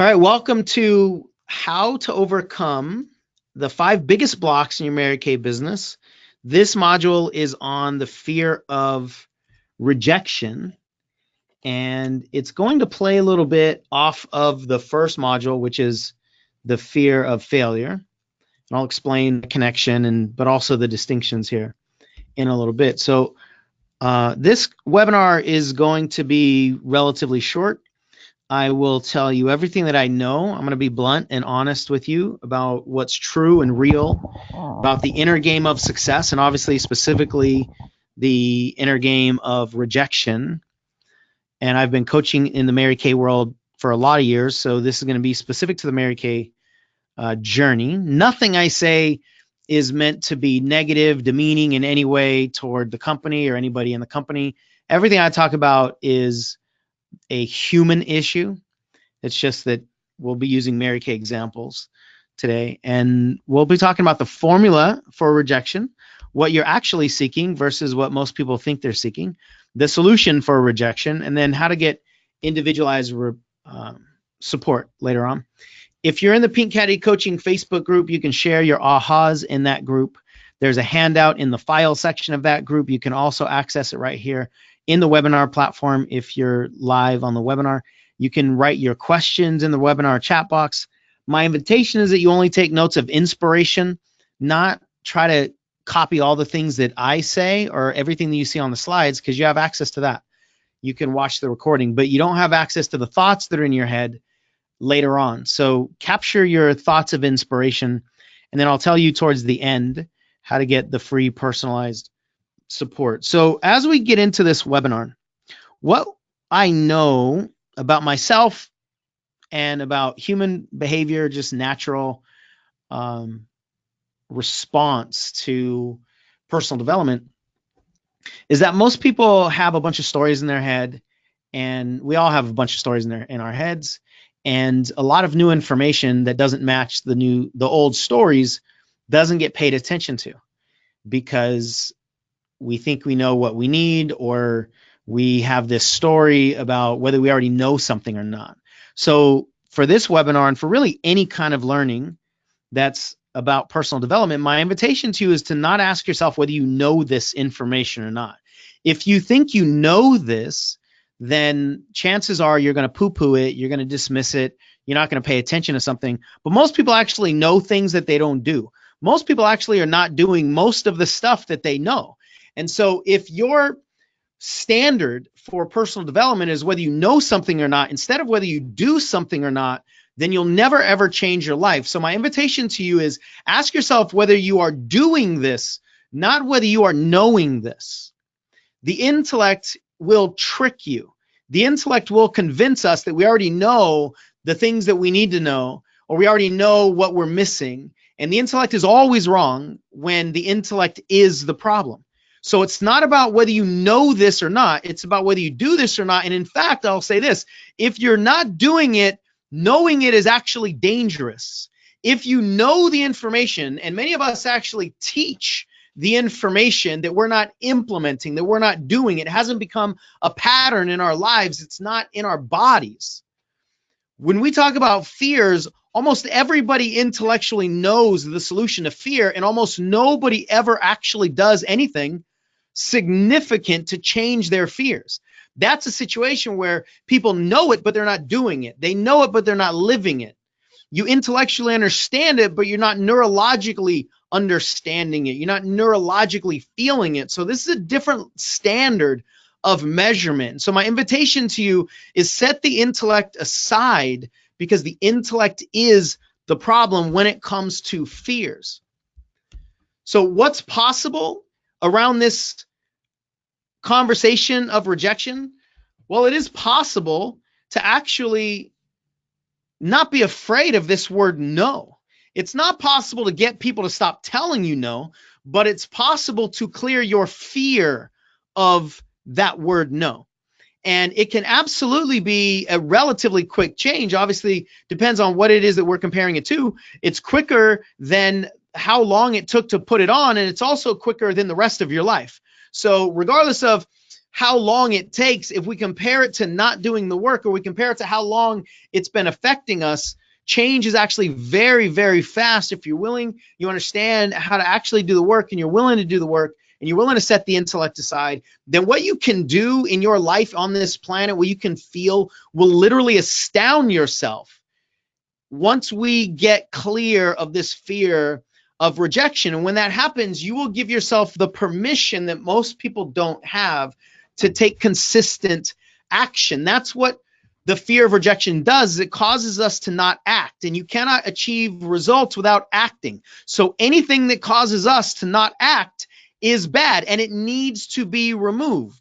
All right, welcome to how to overcome the 5 biggest blocks in your Mary Kay business. This module is on the fear of rejection, and it's going to play a little bit off of the first module, which is the fear of failure. And I'll explain the connection but also the distinctions here in a little bit. So this webinar is going to be relatively short. I will tell you everything that I know. I'm going to be blunt and honest with you about what's true and real about the inner game of success, and obviously specifically the inner game of rejection. And I've been coaching in the Mary Kay world for a lot of years, so this is going to be specific to the Mary Kay journey. Nothing I say is meant to be negative, demeaning in any way toward the company or anybody in the company. Everything I talk about is a human issue. It's just that we'll be using Mary Kay examples today, and we'll be talking about the formula for rejection, what you're actually seeking versus what most people think they're seeking, the solution for rejection, and then how to get individualized support later on. If you're in the Pink Caddy Coaching Facebook group, you can share your ahas in that group. There's a handout in the file section of that group. You can also access it right here in the webinar platform. If you're live on the webinar, you can write your questions in the webinar chat box. My invitation is that you only take notes of inspiration, not try to copy all the things that I say or everything that you see on the slides, because you have access to that. You can watch the recording, but you don't have access to the thoughts that are in your head later on. So capture your thoughts of inspiration, and then I'll tell you towards the end how to get the free personalized support. So as we get into this webinar, what I know about myself and about human behavior, just natural response to personal development, is that most people have a bunch of stories in their head, and we all have a bunch of stories in our heads, and a lot of new information that doesn't match the old stories doesn't get paid attention to, because we think we know what we need, or we have this story about whether we already know something or not. So for this webinar, and for really any kind of learning that's about personal development, my invitation to you is to not ask yourself whether you know this information or not. If you think you know this, then chances are you're going to poo-poo it, you're going to dismiss it, you're not going to pay attention to something. But most people actually know things that they don't do. Most people actually are not doing most of the stuff that they know. And so if your standard for personal development is whether you know something or not, instead of whether you do something or not, then you'll never, ever change your life. So my invitation to you is ask yourself whether you are doing this, not whether you are knowing this. The intellect will trick you. The intellect will convince us that we already know the things that we need to know, or we already know what we're missing. And the intellect is always wrong when the intellect is the problem. So it's not about whether you know this or not. It's about whether you do this or not. And in fact, I'll say this: if you're not doing it, knowing it is actually dangerous. If you know the information, and many of us actually teach the information that we're not implementing, that we're not doing, it hasn't become a pattern in our lives. It's not in our bodies. When we talk about fears, almost everybody intellectually knows the solution to fear, and almost nobody ever actually does anything significant to change their fears. That's a situation where people know it, but they're not doing it. They know it, but they're not living it. You intellectually understand it, but you're not neurologically understanding it. You're not neurologically feeling it. So this is a different standard of measurement. So my invitation to you is set the intellect aside, because the intellect is the problem when it comes to fears. So what's possible around this conversation of rejection? Well, it is possible to actually not be afraid of this word no. It's not possible to get people to stop telling you no, but it's possible to clear your fear of that word no. And it can absolutely be a relatively quick change. Obviously, depends on what it is that we're comparing it to. It's quicker than how long it took to put it on, and it's also quicker than the rest of your life. So regardless of how long it takes, if we compare it to not doing the work, or we compare it to how long it's been affecting us, change is actually very, very fast. If you're willing, you understand how to actually do the work, and you're willing to do the work, and you're willing to set the intellect aside, then what you can do in your life on this planet, what you can feel, will literally astound yourself. Once we get clear of this fear of rejection, and when that happens, you will give yourself the permission that most people don't have to take consistent action. That's what the fear of rejection does. It causes us to not act, and you cannot achieve results without acting. So anything that causes us to not act is bad, and it needs to be removed.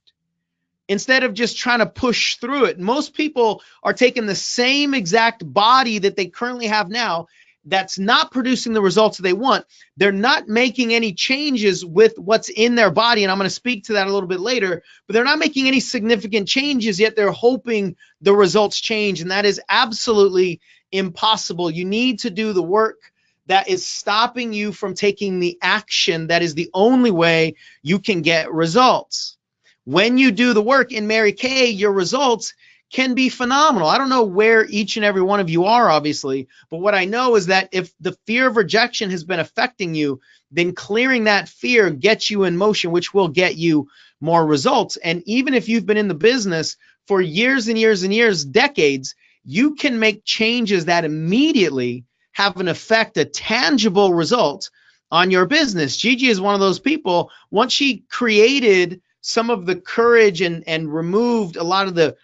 Instead of just trying to push through it, most people are taking the same exact body that they currently have now that's not producing the results they want. They're not making any changes with what's in their body, and I'm going to speak to that a little bit later, but they're not making any significant changes, yet they're hoping the results change, and that is absolutely impossible. You need to do the work that is stopping you from taking the action. That is the only way you can get results. When you do the work in Mary Kay, your results can be phenomenal. I don't know where each and every one of you are, obviously, but what I know is that if the fear of rejection has been affecting you, then clearing that fear gets you in motion, which will get you more results. And even if you've been in the business for years and years and years, decades, you can make changes that immediately have an effect, a tangible result on your business. Gigi is one of those people. Once she created some of the courage and removed a lot of the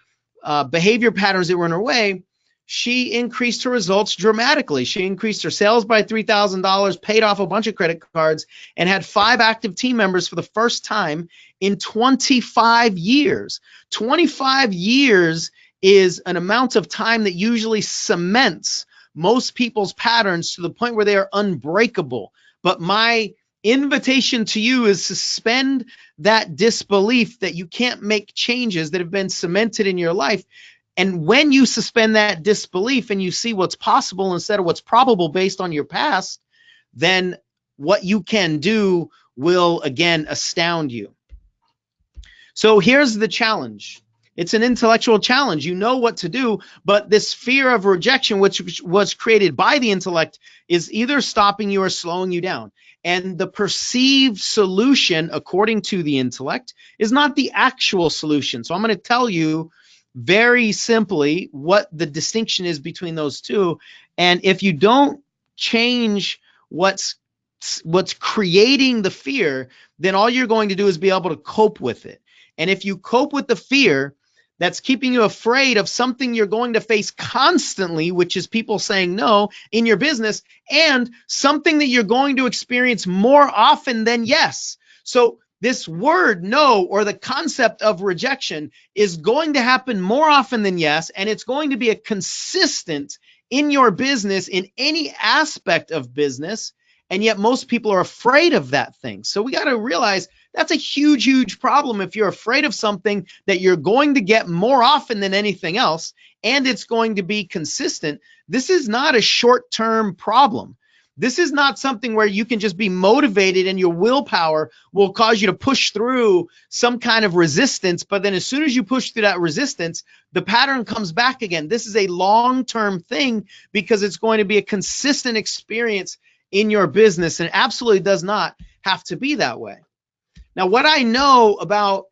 behavior patterns that were in her way, she increased her results dramatically. She increased her sales by $3,000, paid off a bunch of credit cards, and had 5 active team members for the first time in 25 years. 25 years is an amount of time that usually cements most people's patterns to the point where they are unbreakable. But my invitation to you is suspend that disbelief that you can't make changes that have been cemented in your life. And when you suspend that disbelief and you see what's possible instead of what's probable based on your past, then what you can do will again astound you. So here's the challenge. It's an intellectual challenge. You know what to do, but this fear of rejection, which was created by the intellect, is either stopping you or slowing you down. And the perceived solution, according to the intellect, is not the actual solution. So I'm going to tell you very simply what the distinction is between those two. And if you don't change what's creating the fear, then all you're going to do is be able to cope with it. And if you cope with the fear that's keeping you afraid of something you're going to face constantly, which is people saying no in your business, and something that you're going to experience more often than yes. So this word no, or the concept of rejection, is going to happen more often than yes, and it's going to be a consistent in your business, in any aspect of business, and yet most people are afraid of that thing. So we got to realize that's a huge, huge problem if you're afraid of something that you're going to get more often than anything else, and it's going to be consistent. This is not a short-term problem. This is not something where you can just be motivated and your willpower will cause you to push through some kind of resistance, but then as soon as you push through that resistance, the pattern comes back again. This is a long-term thing because it's going to be a consistent experience in your business, and it absolutely does not have to be that way. Now, what I know about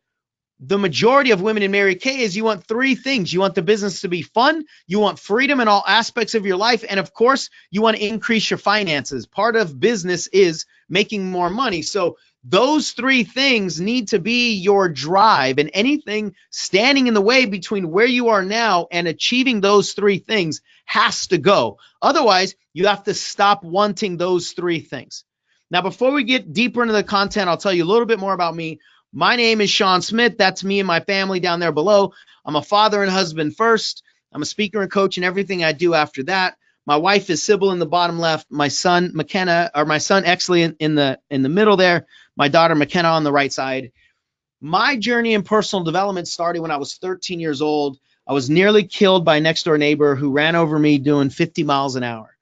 the majority of women in Mary Kay is you want 3 things. You want the business to be fun, you want freedom in all aspects of your life, and of course, you want to increase your finances. Part of business is making more money. So those 3 things need to be your drive, and anything standing in the way between where you are now and achieving those 3 things has to go. Otherwise, you have to stop wanting those 3 things. Now, before we get deeper into the content, I'll tell you a little bit more about me. My name is Sean Smith. That's me and my family down there below. I'm a father and husband first. I'm a speaker and coach and everything I do after that. My wife is Sybil in the bottom left. My son, McKenna, or my son, Exley in the middle there. My daughter, McKenna, on the right side. My journey in personal development started when I was 13 years old. I was nearly killed by a next door neighbor who ran over me doing 50 miles an hour.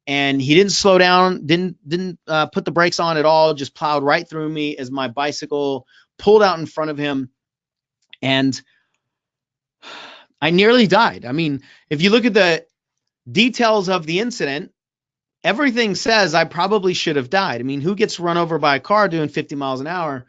And he didn't slow down, didn't put the brakes on at all, just plowed right through me as my bicycle pulled out in front of him. And I nearly died. I mean, if you look at the details of the incident, everything says I probably should have died. I mean, who gets run over by a car doing 50 miles an hour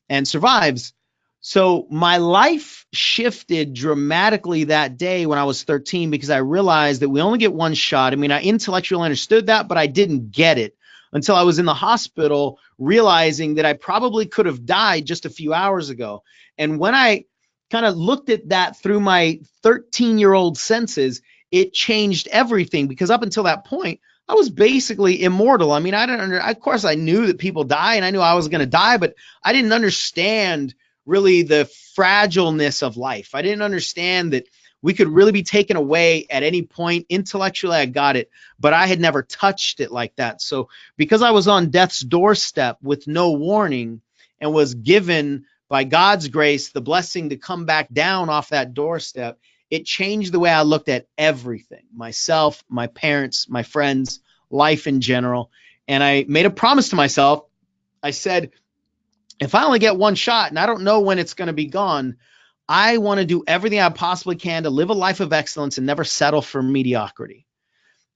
and survives? So my life shifted dramatically that day when I was 13 because I realized that we only get one shot. I mean, I intellectually understood that, but I didn't get it until I was in the hospital realizing that I probably could have died just a few hours ago. And when I kind of looked at that through my 13-year-old senses, it changed everything because up until that point, I was basically immortal. I mean, of course I knew that people die and I knew I was going to die, but I didn't understand really the fragileness of life. I didn't understand that we could really be taken away at any point. Intellectually, I got it, but I had never touched it like that. So because I was on death's doorstep with no warning and was given by God's grace the blessing to come back down off that doorstep, it changed the way I looked at everything, myself, my parents, my friends, life in general. And I made a promise to myself. I said, if I only get one shot and I don't know when it's going to be gone, I want to do everything I possibly can to live a life of excellence and never settle for mediocrity.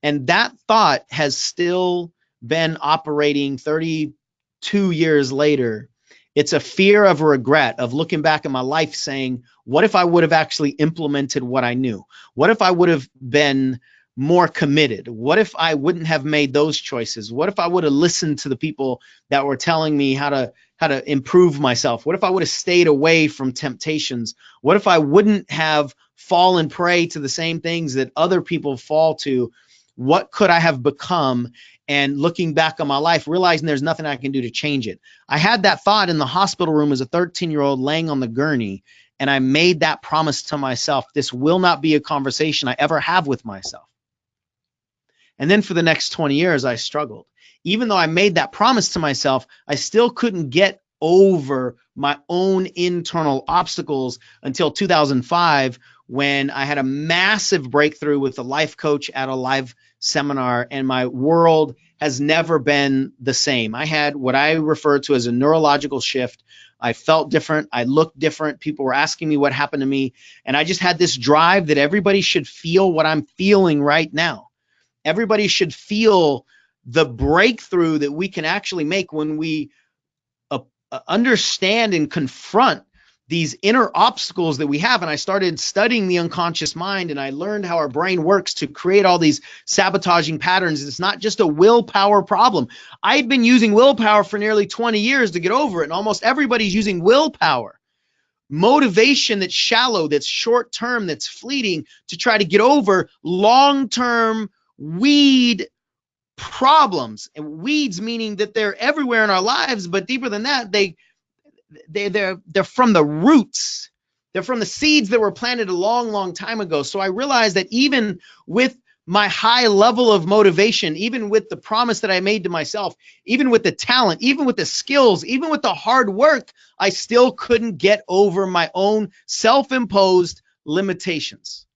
And that thought has still been operating 32 years later. It's a fear of regret, of looking back at my life saying, what if I would have actually implemented what I knew? What if I would have been more committed? What if I wouldn't have made those choices? What if I would have listened to the people that were telling me how to improve myself? What if I would have stayed away from temptations? What if I wouldn't have fallen prey to the same things that other people fall to? What could I have become? And looking back on my life, realizing there's nothing I can do to change it. I had that thought in the hospital room as a 13-year-old laying on the gurney, and I made that promise to myself. This will not be a conversation I ever have with myself. And then for the next 20 years, I struggled. Even though I made that promise to myself, I still couldn't get over my own internal obstacles until 2005, when I had a massive breakthrough with a life coach at a live seminar, and my world has never been the same. I had what I refer to as a neurological shift. I felt different. I looked different. People were asking me what happened to me. And I just had this drive that everybody should feel what I'm feeling right now. Everybody should feel the breakthrough that we can actually make when we understand and confront these inner obstacles that we have. And I started studying the unconscious mind, and I learned how our brain works to create all these sabotaging patterns. It's not just a willpower problem. I've been using willpower for nearly 20 years to get over it, and almost everybody's using willpower. Motivation that's shallow, that's short-term, that's fleeting, to try to get over long-term weed problems. And weeds meaning that they're everywhere in our lives, but deeper than that, they're from the roots. They're from the seeds that were planted a long time ago. So I realized that even with my high level of motivation, even with the promise that I made to myself, even with the talent, even with the skills, even with the hard work, I still couldn't get over my own self-imposed limitations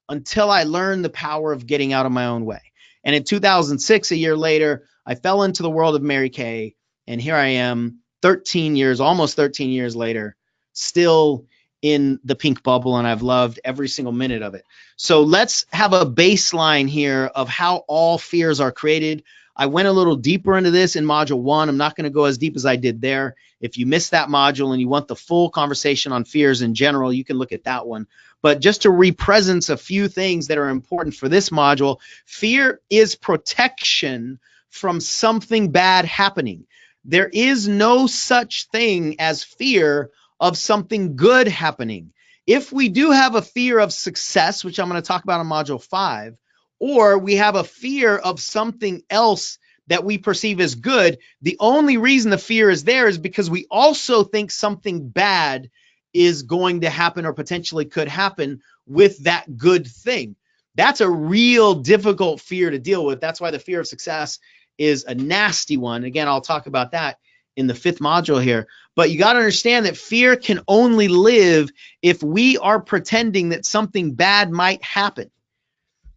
until I learned the power of getting out of my own way. And in 2006, a year later, I fell into the world of Mary Kay, and here I am 13 years, almost 13 years later, still in the pink bubble, and I've loved every single minute of it. So let's have a baseline here of how all fears are created. I went a little deeper into this in module 1. I'm not going to go as deep as I did there. If you missed that module and you want the full conversation on fears in general, you can look at that one. But just to represent a few things that are important for this module, fear is protection from something bad happening. There is no such thing as fear of something good happening. If we do have a fear of success, which I'm going to talk about in module 5, or we have a fear of something else that we perceive as good, the only reason the fear is there is because we also think something bad is going to happen or potentially could happen with that good thing. That's a real difficult fear to deal with. That's why the fear of success is a nasty one. Again, I'll talk about that in the 5th module here. But you got to understand that fear can only live if we are pretending that something bad might happen.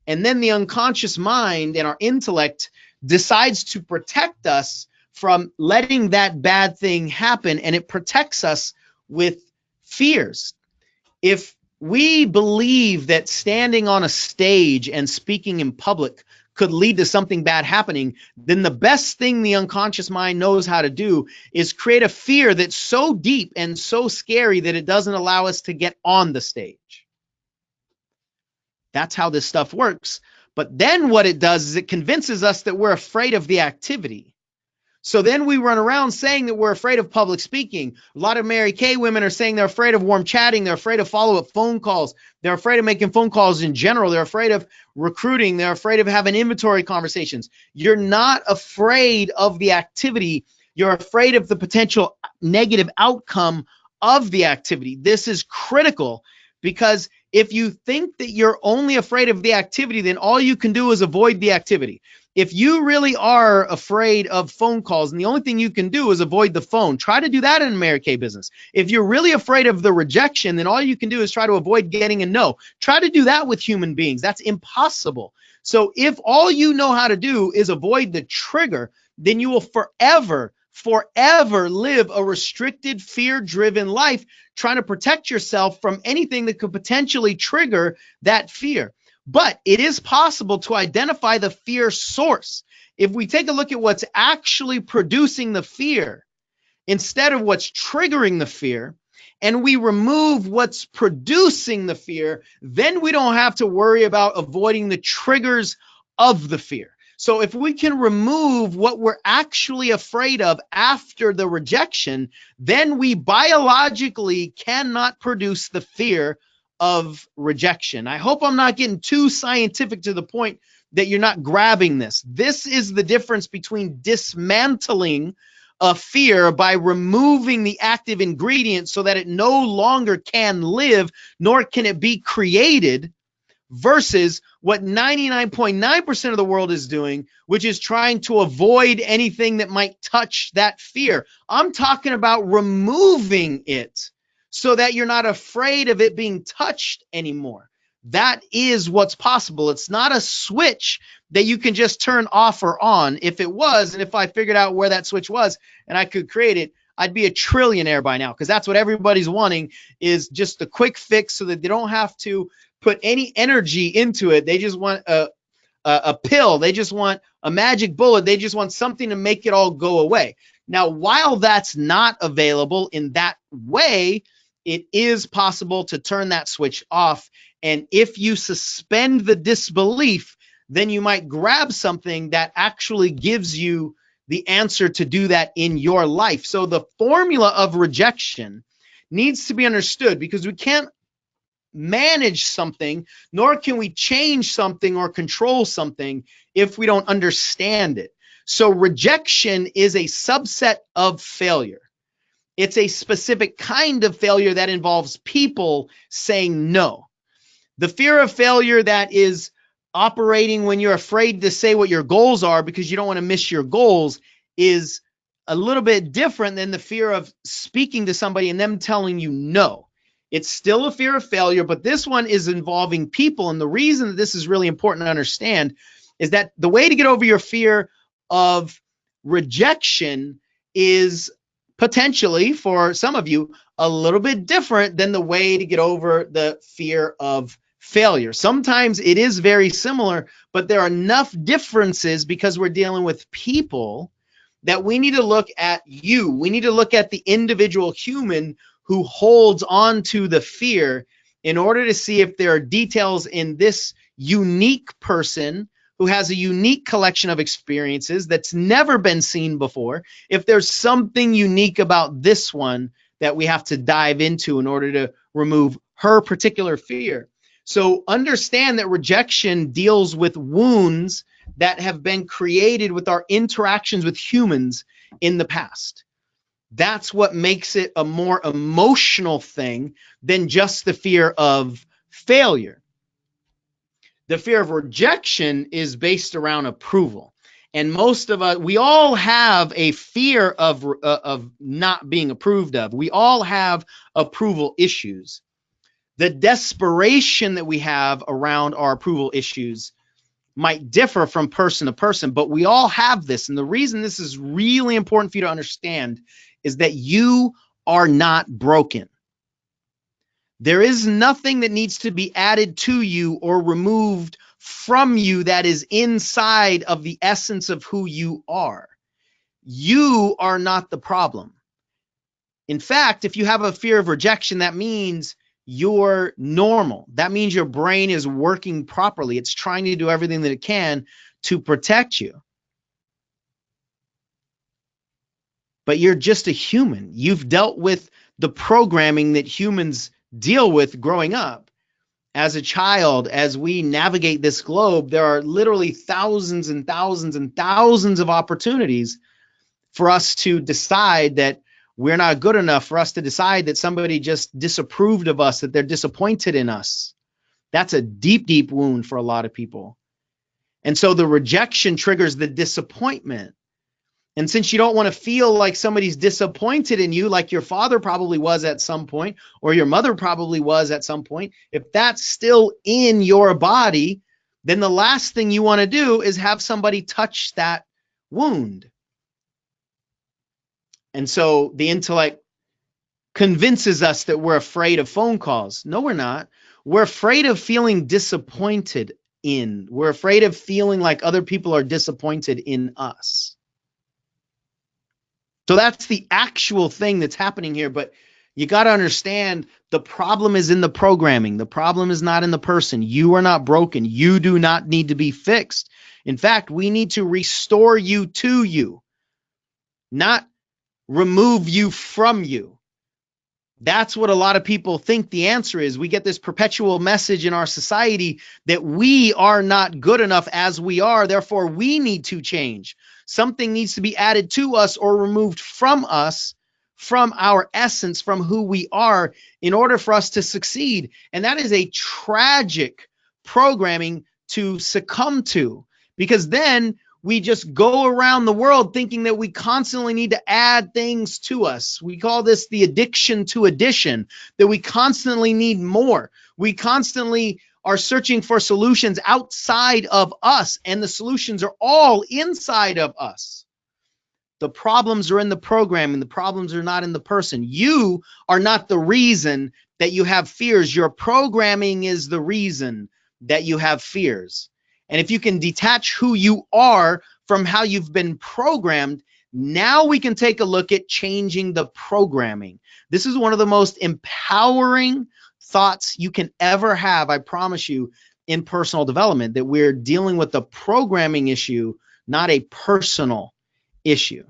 And then the unconscious mind and our intellect decides to protect us from letting that bad thing happen, and it protects us with fears. If we believe that standing on a stage and speaking in public could lead to something bad happening, then the best thing the unconscious mind knows how to do is create a fear that's so deep and so scary that it doesn't allow us to get on the stage. That's how this stuff works. But then what it does is it convinces us that we're afraid of the activity. So then we run around saying that we're afraid of public speaking. A lot of Mary Kay women are saying they're afraid of warm chatting. They're afraid of follow-up phone calls. They're afraid of making phone calls in general. They're afraid of recruiting. They're afraid of having inventory conversations. You're not afraid of the activity. You're afraid of the potential negative outcome of the activity. This is critical because if you think that you're only afraid of the activity, then all you can do is avoid the activity. If you really are afraid of phone calls and the only thing you can do is avoid the phone, try to do that in Mary Kay business. If you're really afraid of the rejection, then all you can do is try to avoid getting a no. Try to do that with human beings. That's impossible. So if all you know how to do is avoid the trigger, then you will forever live a restricted, fear-driven life trying to protect yourself from anything that could potentially trigger that fear. But it is possible to identify the fear source. If we take a look at what's actually producing the fear instead of what's triggering the fear, and we remove what's producing the fear, then we don't have to worry about avoiding the triggers of the fear. So if we can remove what we're actually afraid of after the rejection, then we biologically cannot produce the fear of rejection. I hope I'm not getting too scientific to the point that you're not grabbing this. This is the difference between dismantling a fear by removing the active ingredient so that it no longer can live, nor can it be created, versus what 99.9% of the world is doing, which is trying to avoid anything that might touch that fear. I'm talking about removing it so that you're not afraid of it being touched anymore. That is what's possible. It's not a switch that you can just turn off or on. If it was, and if I figured out where that switch was and I could create it, I'd be a trillionaire by now, because that's what everybody's wanting, is just a quick fix so that they don't have to put any energy into it. They just want a pill. They just want a magic bullet. They just want something to make it all go away. Now, while that's not available in that way, it is possible to turn that switch off. And if you suspend the disbelief, then you might grab something that actually gives you the answer to do that in your life. So the formula of rejection needs to be understood, because we can't manage something, nor can we change something or control something if we don't understand it. So rejection is a subset of failure. It's a specific kind of failure that involves people saying no. The fear of failure that is operating when you're afraid to say what your goals are because you don't want to miss your goals is a little bit different than the fear of speaking to somebody and them telling you no. It's still a fear of failure, but this one is involving people. And the reason that this is really important to understand is that the way to get over your fear of rejection is potentially, for some of you, a little bit different than the way to get over the fear of failure. Sometimes it is very similar, but there are enough differences because we're dealing with people that we need to look at you. We need to look at the individual human who holds on to the fear in order to see if there are details in this unique person who has a unique collection of experiences that's never been seen before, if there's something unique about this one that we have to dive into in order to remove her particular fear. So understand that rejection deals with wounds that have been created with our interactions with humans in the past. That's what makes it a more emotional thing than just the fear of failure. The fear of rejection is based around approval. And most of us, we all have a fear of not being approved of. We all have approval issues. The desperation that we have around our approval issues might differ from person to person, but we all have this. And the reason this is really important for you to understand is that you are not broken. There is nothing that needs to be added to you or removed from you that is inside of the essence of who you are. You are not the problem. In fact, if you have a fear of rejection, that means you're normal. That means your brain is working properly. It's trying to do everything that it can to protect you. But you're just a human. You've dealt with the programming that humans deal with growing up. As a child, as we navigate this globe, there are literally thousands and thousands and thousands of opportunities for us to decide that we're not good enough, for us to decide that somebody just disapproved of us, that they're disappointed in us. That's a deep, deep wound for a lot of people. And so the rejection triggers the disappointment. And since you don't want to feel like somebody's disappointed in you, like your father probably was at some point, or your mother probably was at some point, if that's still in your body, then the last thing you want to do is have somebody touch that wound. And so the intellect convinces us that we're afraid of phone calls. No, we're not. We're afraid of feeling disappointed in. We're afraid of feeling like other people are disappointed in us. So that's the actual thing that's happening here. But you got to understand, the problem is in the programming. The problem is not in the person. You are not broken. You do not need to be fixed. In fact, we need to restore you to you, not remove you from you. That's what a lot of people think the answer is. We get this perpetual message in our society that we are not good enough as we are, therefore we need to change. Something needs to be added to us or removed from us, from our essence, from who we are, in order for us to succeed. And that is a tragic programming to succumb to, because then we just go around the world thinking that we constantly need to add things to us. We call this the addiction to addition, that we constantly need more. We constantly are searching for solutions outside of us, and the solutions are all inside of us. The problems are in the programming. The problems are not in the person. You are not the reason that you have fears. Your programming is the reason that you have fears. And if you can detach who you are from how you've been programmed, now we can take a look at changing the programming. This is one of the most empowering thoughts you can ever have, I promise you, in personal development, that we're dealing with a programming issue, not a personal issue.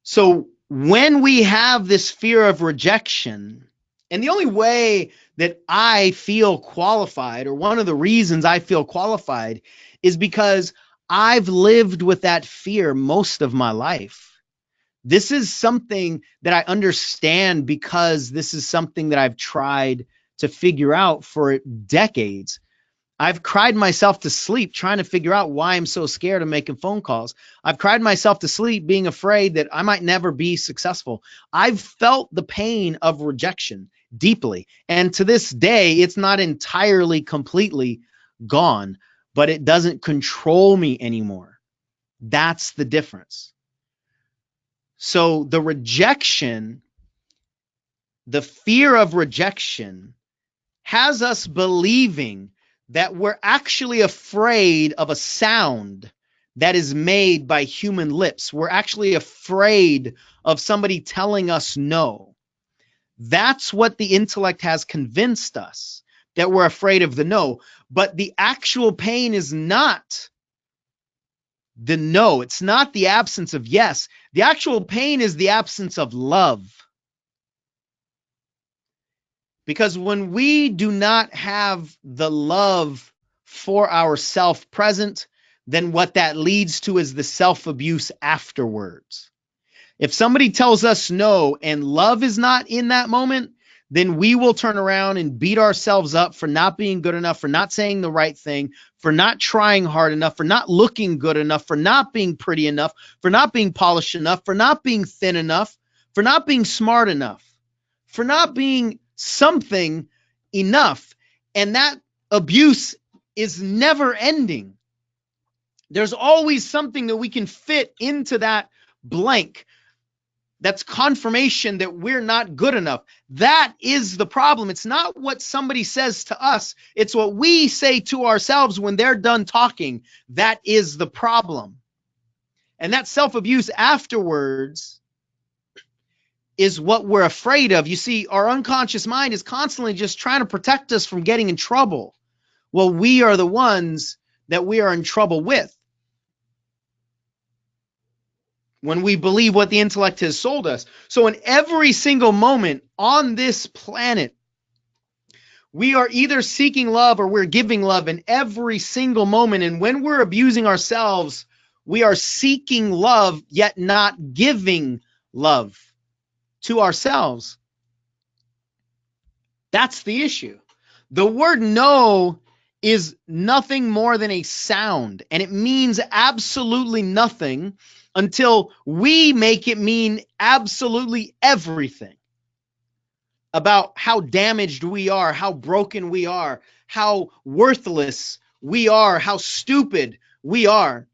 So when we have this fear of rejection, and the only way that I feel qualified, or one of the reasons I feel qualified, is because I've lived with that fear most of my life. This is something that I understand because this is something that I've tried to figure out for decades. I've cried myself to sleep trying to figure out why I'm so scared of making phone calls. I've cried myself to sleep being afraid that I might never be successful. I've felt the pain of rejection deeply. And to this day, it's not entirely, completely gone, but it doesn't control me anymore. That's the difference. So the rejection, the fear of rejection, has us believing that we're actually afraid of a sound that is made by human lips. We're actually afraid of somebody telling us no. That's what the intellect has convinced us, that we're afraid of the no. But the actual pain is not the no. It's not the absence of yes. The actual pain is the absence of love. Because when we do not have the love for ourself present, then what that leads to is the self-abuse afterwards. If somebody tells us no and love is not in that moment, then we will turn around and beat ourselves up for not being good enough, for not saying the right thing, for not trying hard enough, for not looking good enough, for not being pretty enough, for not being polished enough, for not being thin enough, for not being smart enough, for not being something enough. And that abuse is never ending. There's always something that we can fit into that blank. That's confirmation that we're not good enough. That is the problem. It's not what somebody says to us. It's what we say to ourselves when they're done talking. That is the problem. And that self-abuse afterwards is what we're afraid of. You see, our unconscious mind is constantly just trying to protect us from getting in trouble. Well, we are the ones that we are in trouble with when we believe what the intellect has sold us. So in every single moment on this planet, we are either seeking love or we're giving love in every single moment. And when we're abusing ourselves, we are seeking love, yet not giving love to ourselves. That's the issue. The word no is nothing more than a sound, and it means absolutely nothing until we make it mean absolutely everything about how damaged we are, how broken we are, how worthless we are, how stupid we are.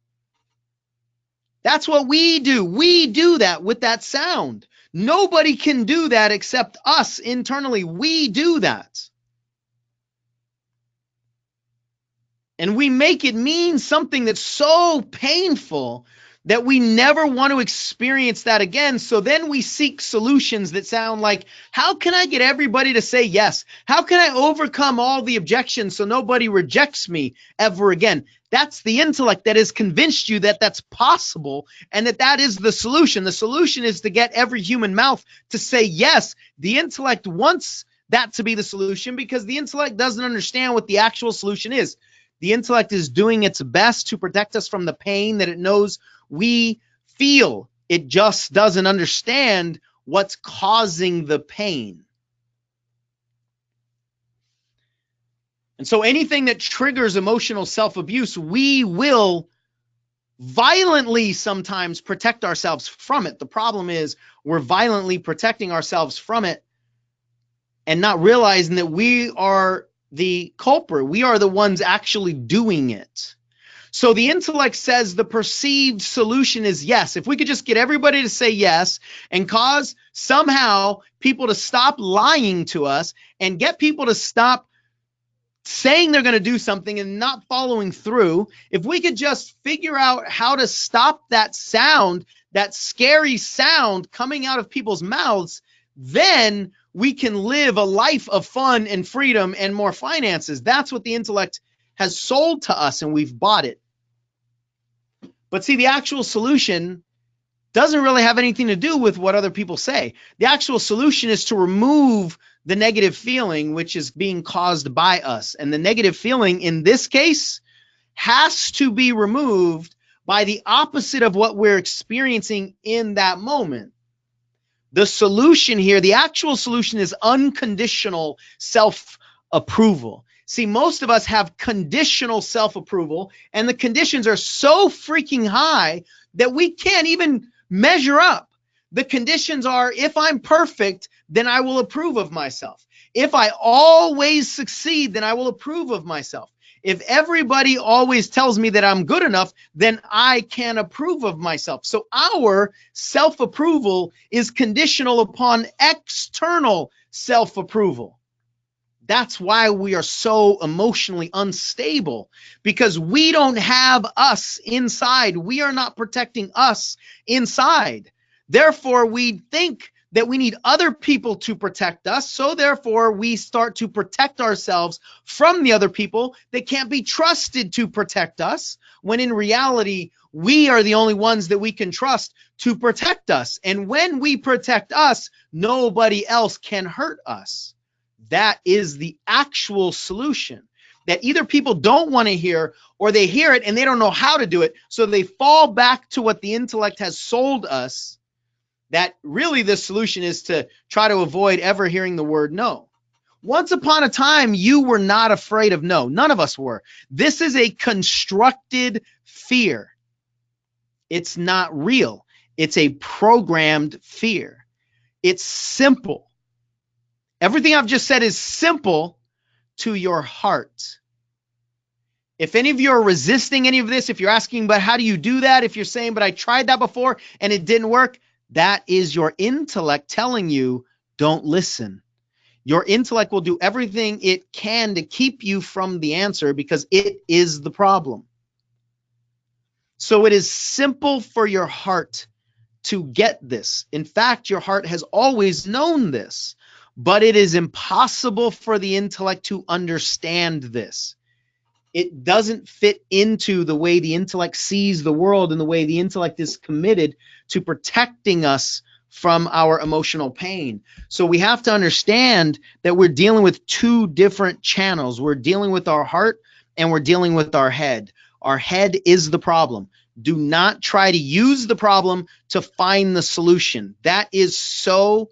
That's what we do. We do that with that sound. Nobody can do that except us internally. We do that. And we make it mean something that's so painful that we never want to experience that again. So then we seek solutions that sound like, how can I get everybody to say yes? How can I overcome all the objections so nobody rejects me ever again? That's the intellect that has convinced you that that's possible and that that is the solution. The solution is to get every human mouth to say yes. The intellect wants that to be the solution because the intellect doesn't understand what the actual solution is. The intellect is doing its best to protect us from the pain that it knows we feel. It just doesn't understand what's causing the pain. And so anything that triggers emotional self-abuse, we will violently sometimes protect ourselves from it. The problem is we're violently protecting ourselves from it and not realizing that we are the culprit. We are the ones actually doing it. So the intellect says the perceived solution is yes. If we could just get everybody to say yes and cause somehow people to stop lying to us and get people to stop saying they're going to do something and not following through, if we could just figure out how to stop that sound, that scary sound coming out of people's mouths, then we can live a life of fun and freedom and more finances. That's what the intellect has sold to us, and we've bought it. But see, the actual solution doesn't really have anything to do with what other people say. The actual solution is to remove the negative feeling which is being caused by us. And the negative feeling in this case has to be removed by the opposite of what we're experiencing in that moment. The solution here, the actual solution is unconditional self-approval. See, most of us have conditional self-approval, and the conditions are so freaking high that we can't even measure up. The conditions are, if I'm perfect, then I will approve of myself. If I always succeed, then I will approve of myself. If everybody always tells me that I'm good enough, then I can approve of myself. So our self-approval is conditional upon external self-approval. That's why we are so emotionally unstable, because we don't have us inside. We are not protecting us inside. Therefore, we think that we need other people to protect us. So therefore, we start to protect ourselves from the other people that can't be trusted to protect us, when in reality, we are the only ones that we can trust to protect us. And when we protect us, nobody else can hurt us. That is the actual solution that either people don't want to hear, or they hear it and they don't know how to do it. So they fall back to what the intellect has sold us, that really the solution is to try to avoid ever hearing the word no. Once upon a time, you were not afraid of no. None of us were. This is a constructed fear. It's not real. It's a programmed fear. It's simple. Everything I've just said is simple to your heart. If any of you are resisting any of this, if you're asking, but how do you do that? If you're saying, but I tried that before and it didn't work, That is your intellect telling you, don't listen. Your intellect will do everything it can to keep you from the answer because it is the problem. So it is simple for your heart to get this. In fact, your heart has always known this, but it is impossible for the intellect to understand this. It doesn't fit into the way the intellect sees the world and the way the intellect is committed to protecting us from our emotional pain. So we have to understand that we're dealing with two different channels. We're dealing with our heart and we're dealing with our head. Our head is the problem. Do not try to use the problem to find the solution. That is so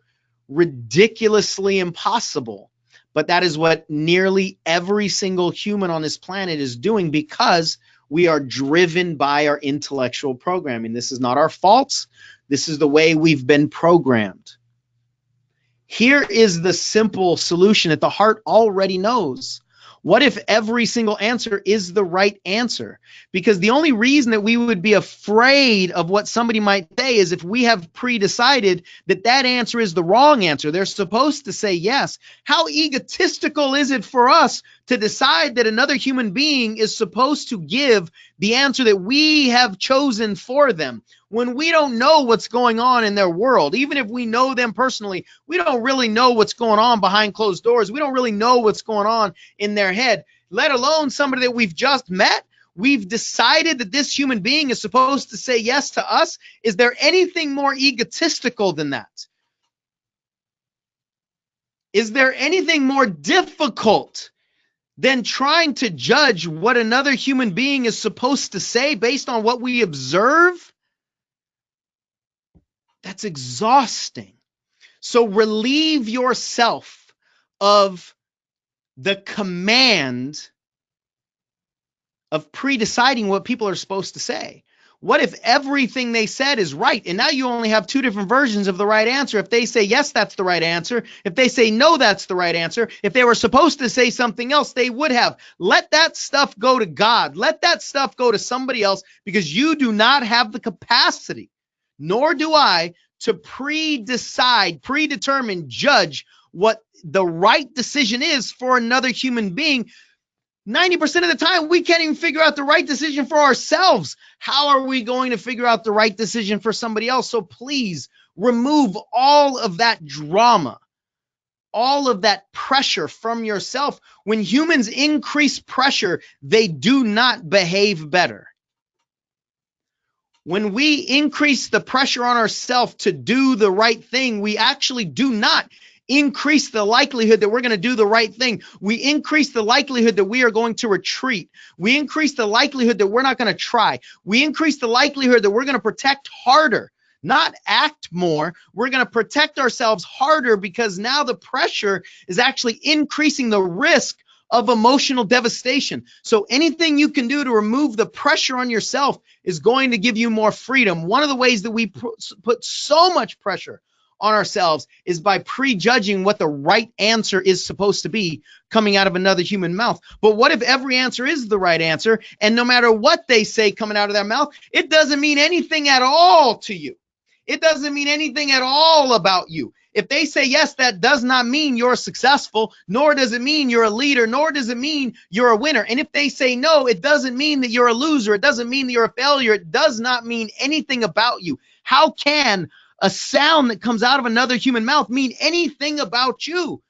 ridiculously impossible. But that is what nearly every single human on this planet is doing because we are driven by our intellectual programming. This is not our fault. This is the way we've been programmed. Here is the simple solution that the heart already knows. What if every single answer is the right answer? Because the only reason that we would be afraid of what somebody might say is if we have pre-decided that that answer is the wrong answer. They're supposed to say yes. How egotistical is it for us to decide that another human being is supposed to give the answer that we have chosen for them when we don't know what's going on in their world? Even if we know them personally, we don't really know what's going on behind closed doors. We don't really know what's going on in their head, let alone somebody that we've just met. We've decided that this human being is supposed to say yes to us. Is there anything more egotistical than that? Is there anything more difficult than trying to judge what another human being is supposed to say based on what we observe? That's exhausting. So relieve yourself of the command of pre-deciding what people are supposed to say. What if everything they said is right? And now you only have two different versions of the right answer. If they say yes, that's the right answer. If they say no, that's the right answer. If they were supposed to say something else, they would have. Let that stuff go to God. Let that stuff go to somebody else because you do not have the capacity, nor do I, to pre-decide, predetermine, judge what the right decision is for another human being. 90% of the time, we can't even figure out the right decision for ourselves. How are we going to figure out the right decision for somebody else? So please remove all of that drama, all of that pressure from yourself. When humans increase pressure, they do not behave better. When we increase the pressure on ourselves to do the right thing, we actually do not increase the likelihood that we're going to do the right thing. We increase the likelihood that we are going to retreat. We increase the likelihood that we're not going to try. We increase the likelihood that we're going to protect harder, not act more. We're going to protect ourselves harder because now the pressure is actually increasing the risk of emotional devastation. So anything you can do to remove the pressure on yourself is going to give you more freedom. One of the ways that we put so much pressure on ourselves is by prejudging what the right answer is supposed to be coming out of another human mouth. But what if every answer is the right answer, and no matter what they say coming out of their mouth, it doesn't mean anything at all to you? It doesn't mean anything at all about you. If they say yes, that does not mean you're successful, nor does it mean you're a leader, nor does it mean you're a winner. And if they say no, it doesn't mean that you're a loser. It doesn't mean that you're a failure. It does not mean anything about you. How can a sound that comes out of another human mouth mean anything about you?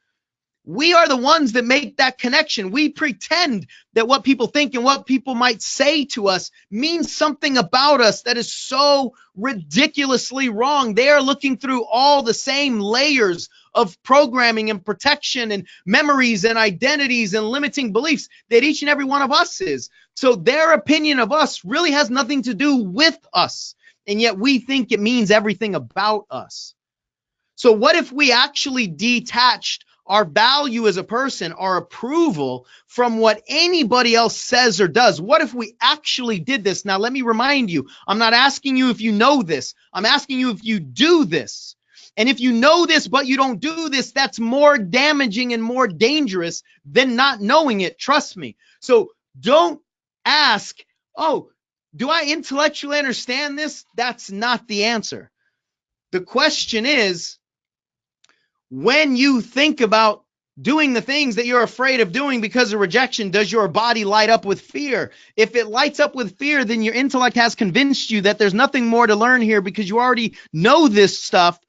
We are the ones that make that connection. We pretend that what people think and what people might say to us means something about us that is so ridiculously wrong. They are looking through all the same layers of programming and protection and memories and identities and limiting beliefs that each and every one of us is. So their opinion of us really has nothing to do with us. And yet we think it means everything about us. So what if we actually detached our value as a person, our approval from what anybody else says or does? What if we actually did this? Now, let me remind you, I'm not asking you if you know this. I'm asking you if you do this. And if you know this, but you don't do this, that's more damaging and more dangerous than not knowing it. Trust me. So don't ask, oh, do I intellectually understand this? That's not the answer. The question is, when you think about doing the things that you're afraid of doing because of rejection, does your body light up with fear? If it lights up with fear, then your intellect has convinced you that there's nothing more to learn here because you already know this stuff,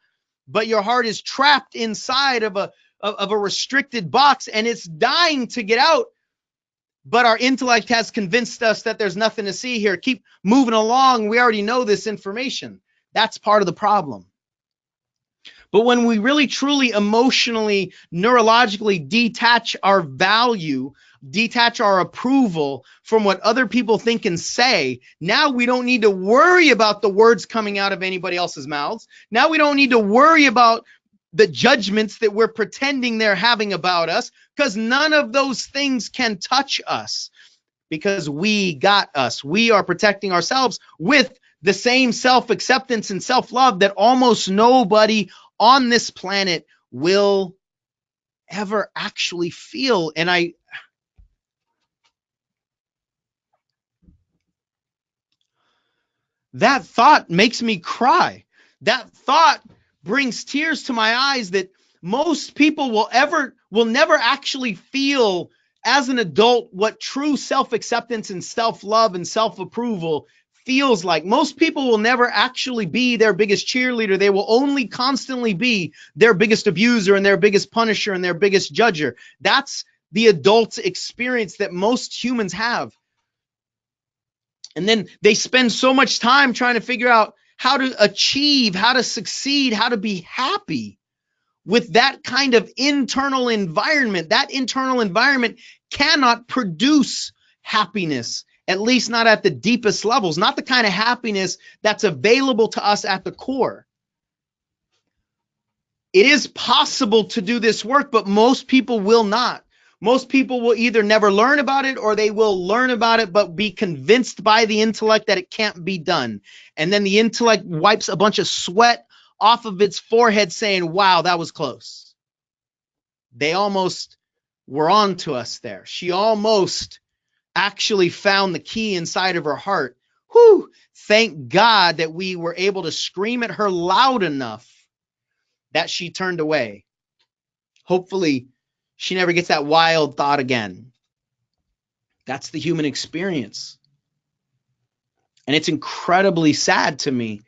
but your heart is trapped inside of a restricted box and it's dying to get out. But our intellect has convinced us that there's nothing to see here. Keep moving along. We already know this information. That's part of the problem. But when we really, truly, emotionally, neurologically detach our value, detach our approval from what other people think and say, now we don't need to worry about the words coming out of anybody else's mouths. Now we don't need to worry about the judgments that we're pretending they're having about us, because none of those things can touch us because we got us. We are protecting ourselves with the same self-acceptance and self-love that almost nobody on this planet will ever actually feel. And that thought makes me cry. That thought brings tears to my eyes that most people will never actually feel as an adult what true self-acceptance and self-love and self-approval feels like. Most people will never actually be their biggest cheerleader. They will only constantly be their biggest abuser and their biggest punisher and their biggest judger. That's the adult experience that most humans have. And then they spend so much time trying to figure out how to achieve, how to succeed, how to be happy with that kind of internal environment. That internal environment cannot produce happiness, at least not at the deepest levels, not the kind of happiness that's available to us at the core. It is possible to do this work, but most people will not. Most people will either never learn about it or they will learn about it but be convinced by the intellect that it can't be done. And then the intellect wipes a bunch of sweat off of its forehead saying, wow, that was close. They almost were on to us there. She almost actually found the key inside of her heart. Whew, thank God that we were able to scream at her loud enough that she turned away. Hopefully, she never gets that wild thought again. That's the human experience. And it's incredibly sad to me.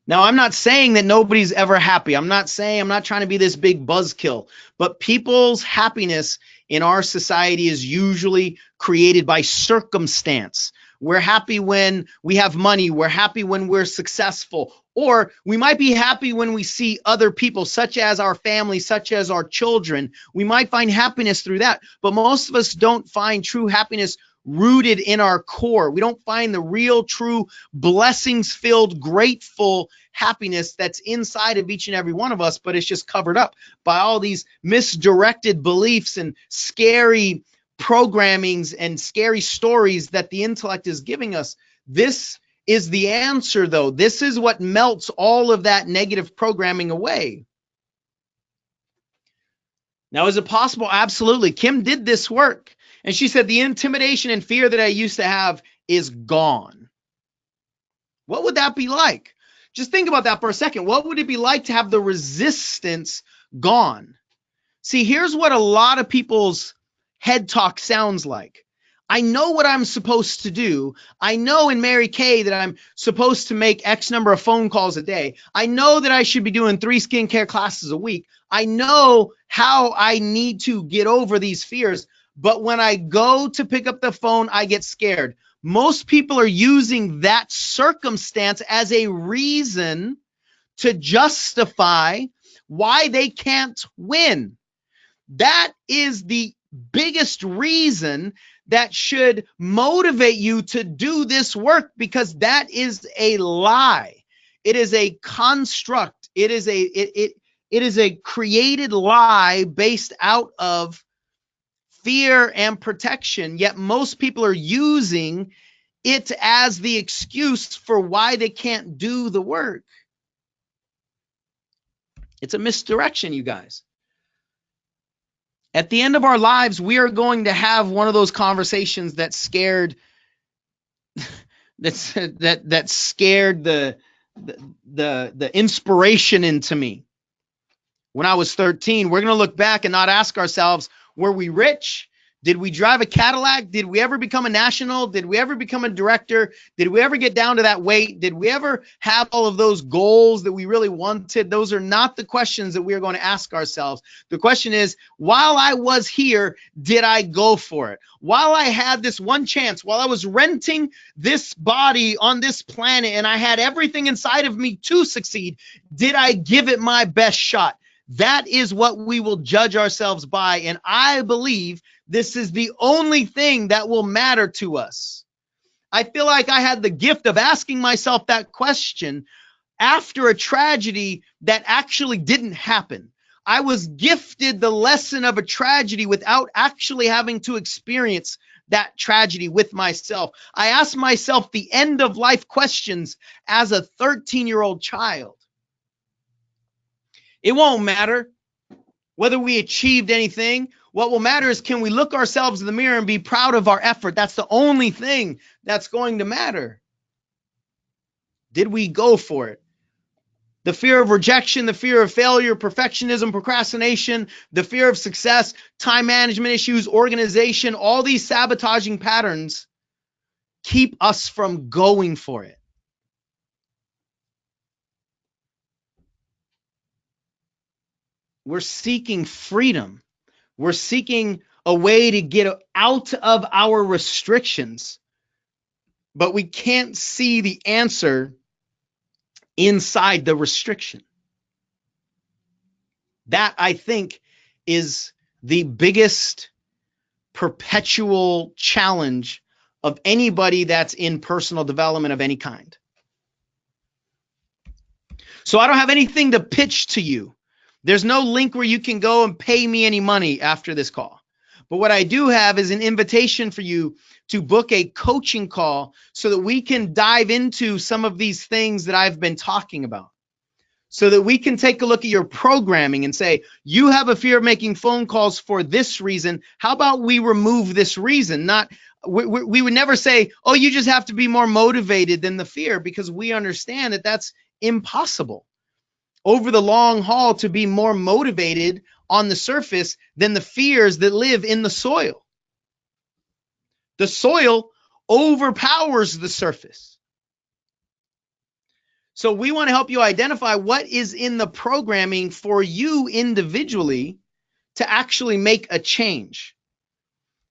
Now, I'm not saying that nobody's ever happy. I'm not trying to be this big buzzkill, but people's happiness in our society is usually created by circumstance. We're happy when we have money. We're happy when we're successful. Or we might be happy when we see other people, such as our family, such as our children. We might find happiness through that. But most of us don't find true happiness rooted in our core. We don't find the real, true, blessings-filled, grateful happiness that's inside of each and every one of us, but it's just covered up by all these misdirected beliefs and scary programmings and scary stories that the intellect is giving us. This is the answer, though. This is what melts all of that negative programming away. Now, is it possible? Absolutely. Kim did this work. And she said, the intimidation and fear that I used to have is gone. What would that be like? Just think about that for a second. What would it be like to have the resistance gone? See, here's what a lot of people's head talk sounds like. I know what I'm supposed to do. I know in Mary Kay that I'm supposed to make X number of phone calls a day. I know that I should be doing 3 skincare classes a week. I know how I need to get over these fears. But when I go to pick up the phone, I get scared. Most people are using that circumstance as a reason to justify why they can't win. That is the biggest reason that should motivate you to do this work, because that is a lie. It is a construct. It is a created lie based out of fear and protection, yet most people are using it as the excuse for why they can't do the work. It's a misdirection, you guys. At the end of our lives, we are going to have one of those conversations that scared that scared the the inspiration into me when I was 13. We're going to look back and not ask ourselves, were we rich? Did we drive a Cadillac? Did we ever become a national? Did we ever become a director? Did we ever get down to that weight? Did we ever have all of those goals that we really wanted? Those are not the questions that we are going to ask ourselves. The question is, while I was here, did I go for it? While I had this one chance, while I was renting this body on this planet and I had everything inside of me to succeed, did I give it my best shot? That is what we will judge ourselves by. And I believe this is the only thing that will matter to us. I feel like I had the gift of asking myself that question after a tragedy that actually didn't happen. I was gifted the lesson of a tragedy without actually having to experience that tragedy with myself. I asked myself the end of life questions as a 13-year-old child. It won't matter whether we achieved anything. What will matter is, can we look ourselves in the mirror and be proud of our effort? That's the only thing that's going to matter. Did we go for it? The fear of rejection, the fear of failure, perfectionism, procrastination, the fear of success, time management issues, organization, all these sabotaging patterns keep us from going for it. We're seeking freedom. We're seeking a way to get out of our restrictions, but we can't see the answer inside the restriction. That, I think, is the biggest perpetual challenge of anybody that's in personal development of any kind. So I don't have anything to pitch to you. There's no link where you can go and pay me any money after this call. But what I do have is an invitation for you to book a coaching call so that we can dive into some of these things that I've been talking about. So that we can take a look at your programming and say, you have a fear of making phone calls for this reason. How about we remove this reason? We would never say, oh, you just have to be more motivated than the fear, because we understand that that's impossible over the long haul to be more motivated on the surface than the fears that live in the soil. The soil overpowers the surface. So we want to help you identify what is in the programming for you individually to actually make a change.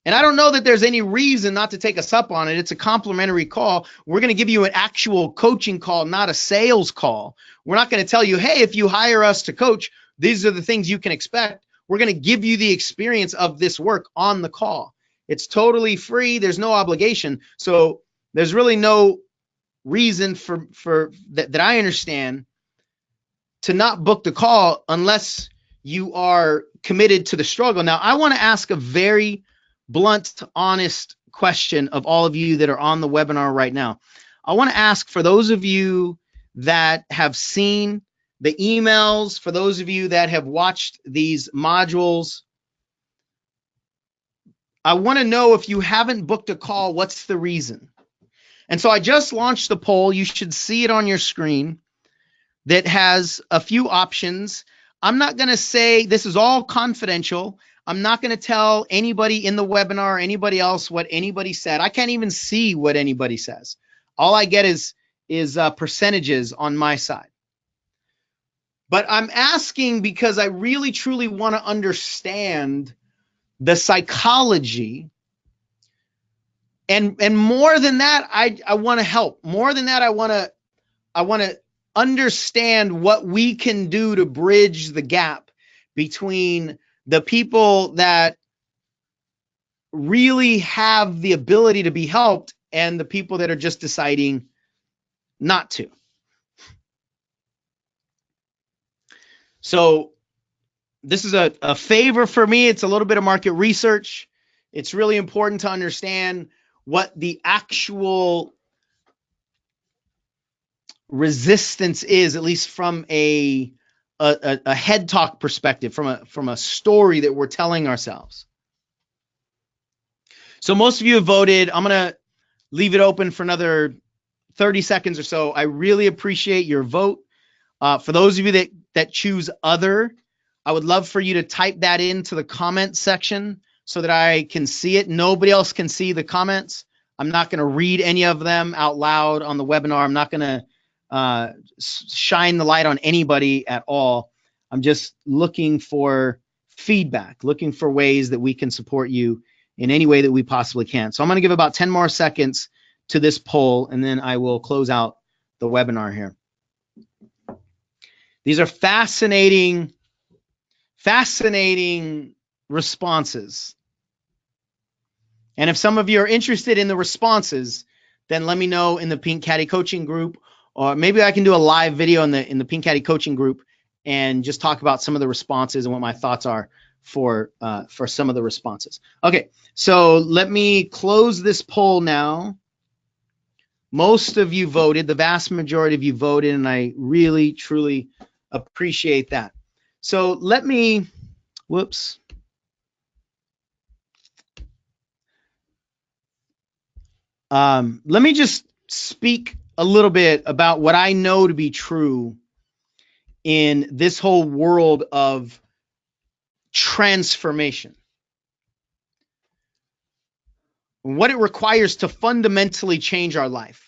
And I don't know that there's any reason not to take us up on it. It's a complimentary call. We're going to give you an actual coaching call, not a sales call. We're not going to tell you, hey, if you hire us to coach, these are the things you can expect. We're going to give you the experience of this work on the call. It's totally free. There's no obligation. So there's really no reason for that I understand to not book the call unless you are committed to the struggle. Now, I want to ask a very blunt, honest question of all of you that are on the webinar right now. I want to ask, for those of you that have seen the emails, for those of you that have watched these modules, I want to know, if you haven't booked a call, what's the reason? And so I just launched the poll. You should see it on your screen, that has a few options. I'm not going to say, this is all confidential. I'm not going to tell anybody in the webinar or anybody else what anybody said. I can't even see what anybody says. All I get is percentages on my side. But I'm asking because I really, truly want to understand the psychology. And more than that, I want to help. More than that, I want to understand what we can do to bridge the gap between the people that really have the ability to be helped and the people that are just deciding not to. So this is a favor for me. It's a little bit of market research. It's really important to understand what the actual resistance is, at least from a head talk perspective, from a story that we're telling ourselves. So most of you have voted. I'm going to leave it open for another 30 seconds or so. I really appreciate your vote. For those of you that choose other, I would love for you to type that into the comment section so that I can see it. Nobody else can see the comments. I'm not going to read any of them out loud on the webinar. I'm not going to shine the light on anybody at all. I'm just looking for feedback, looking for ways that we can support you in any way that we possibly can. So I'm going to give about 10 more seconds to this poll, and then I will close out the webinar here. These are fascinating responses. And if some of you are interested in the responses, then let me know in the Pink Caddy coaching group, or maybe I can do a live video in the Pink Caddy coaching group and just talk about some of the responses and what my thoughts are for some of the responses. Okay, so let me close this poll now. Most of you voted, the vast majority of you voted, and I really, truly appreciate that. So let me, whoops. Let me just speak a little bit about what I know to be true in this whole world of transformation. What it requires to fundamentally change our life.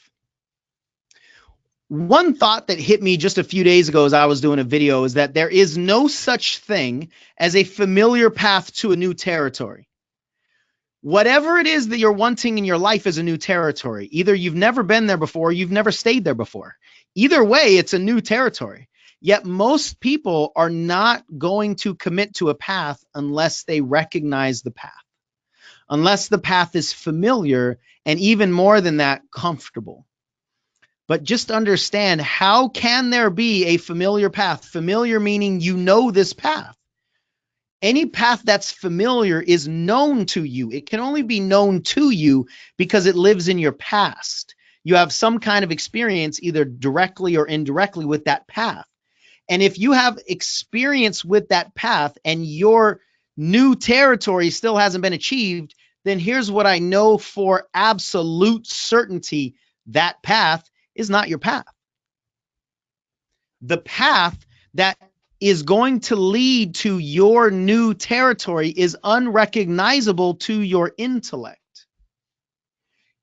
One thought that hit me just a few days ago as I was doing a video is that there is no such thing as a familiar path to a new territory. Whatever it is that you're wanting in your life is a new territory. Either you've never been there before, or you've never stayed there before. Either way, it's a new territory. Yet most people are not going to commit to a path unless they recognize the path, unless the path is familiar, and even more than that, comfortable. But just understand, how can there be a familiar path? Familiar meaning you know this path. Any path that's familiar is known to you. It can only be known to you because it lives in your past. You have some kind of experience either directly or indirectly with that path. And if you have experience with that path and your new territory still hasn't been achieved, then here's what I know for absolute certainty: that path is not your path. The path that is going to lead to your new territory is unrecognizable to your intellect.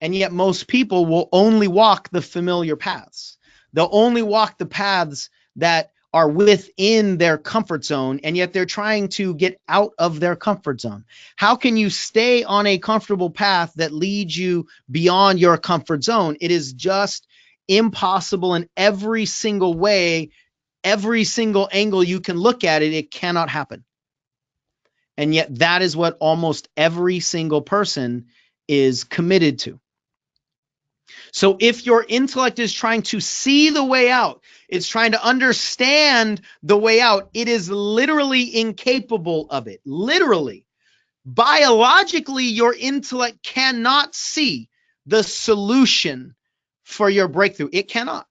And yet most people will only walk the familiar paths. They'll only walk the paths that are within their comfort zone, and yet they're trying to get out of their comfort zone. How can you stay on a comfortable path that leads you beyond your comfort zone? It is just impossible in every single way, every single angle you can look at it. It cannot happen. And yet that is what almost every single person is committed to. So if your intellect is trying to see the way out, it's trying to understand the way out, it is literally incapable of it. Literally. Biologically, your intellect cannot see the solution for your breakthrough. It cannot.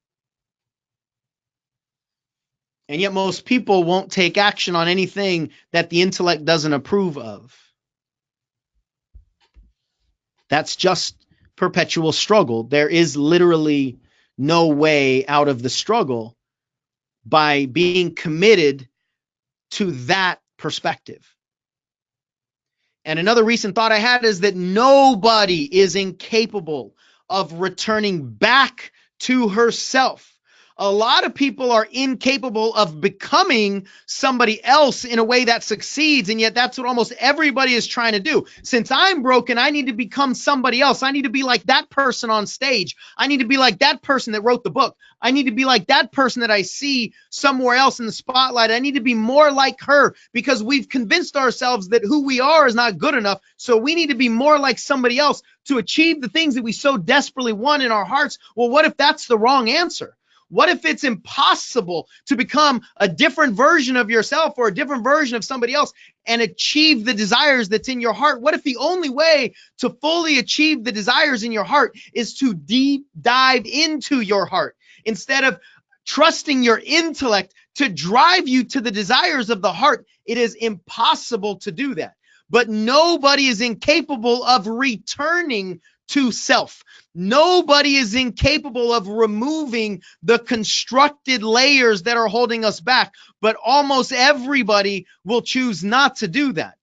And yet most people won't take action on anything that the intellect doesn't approve of. That's just perpetual struggle. There is literally no way out of the struggle by being committed to that perspective. And another recent thought I had is that nobody is incapable of returning back to herself. A lot of people are incapable of becoming somebody else in a way that succeeds, and yet that's what almost everybody is trying to do. Since I'm broken, I need to become somebody else. I need to be like that person on stage. I need to be like that person that wrote the book. I need to be like that person that I see somewhere else in the spotlight. I need to be more like her, because we've convinced ourselves that who we are is not good enough. So we need to be more like somebody else to achieve the things that we so desperately want in our hearts. Well, what if that's the wrong answer? What if it's impossible to become a different version of yourself or a different version of somebody else and achieve the desires that's in your heart? What if the only way to fully achieve the desires in your heart is to deep dive into your heart instead of trusting your intellect to drive you to the desires of the heart? It is impossible to do that. But nobody is incapable of returning to self. Nobody is incapable of removing the constructed layers that are holding us back, but almost everybody will choose not to do that.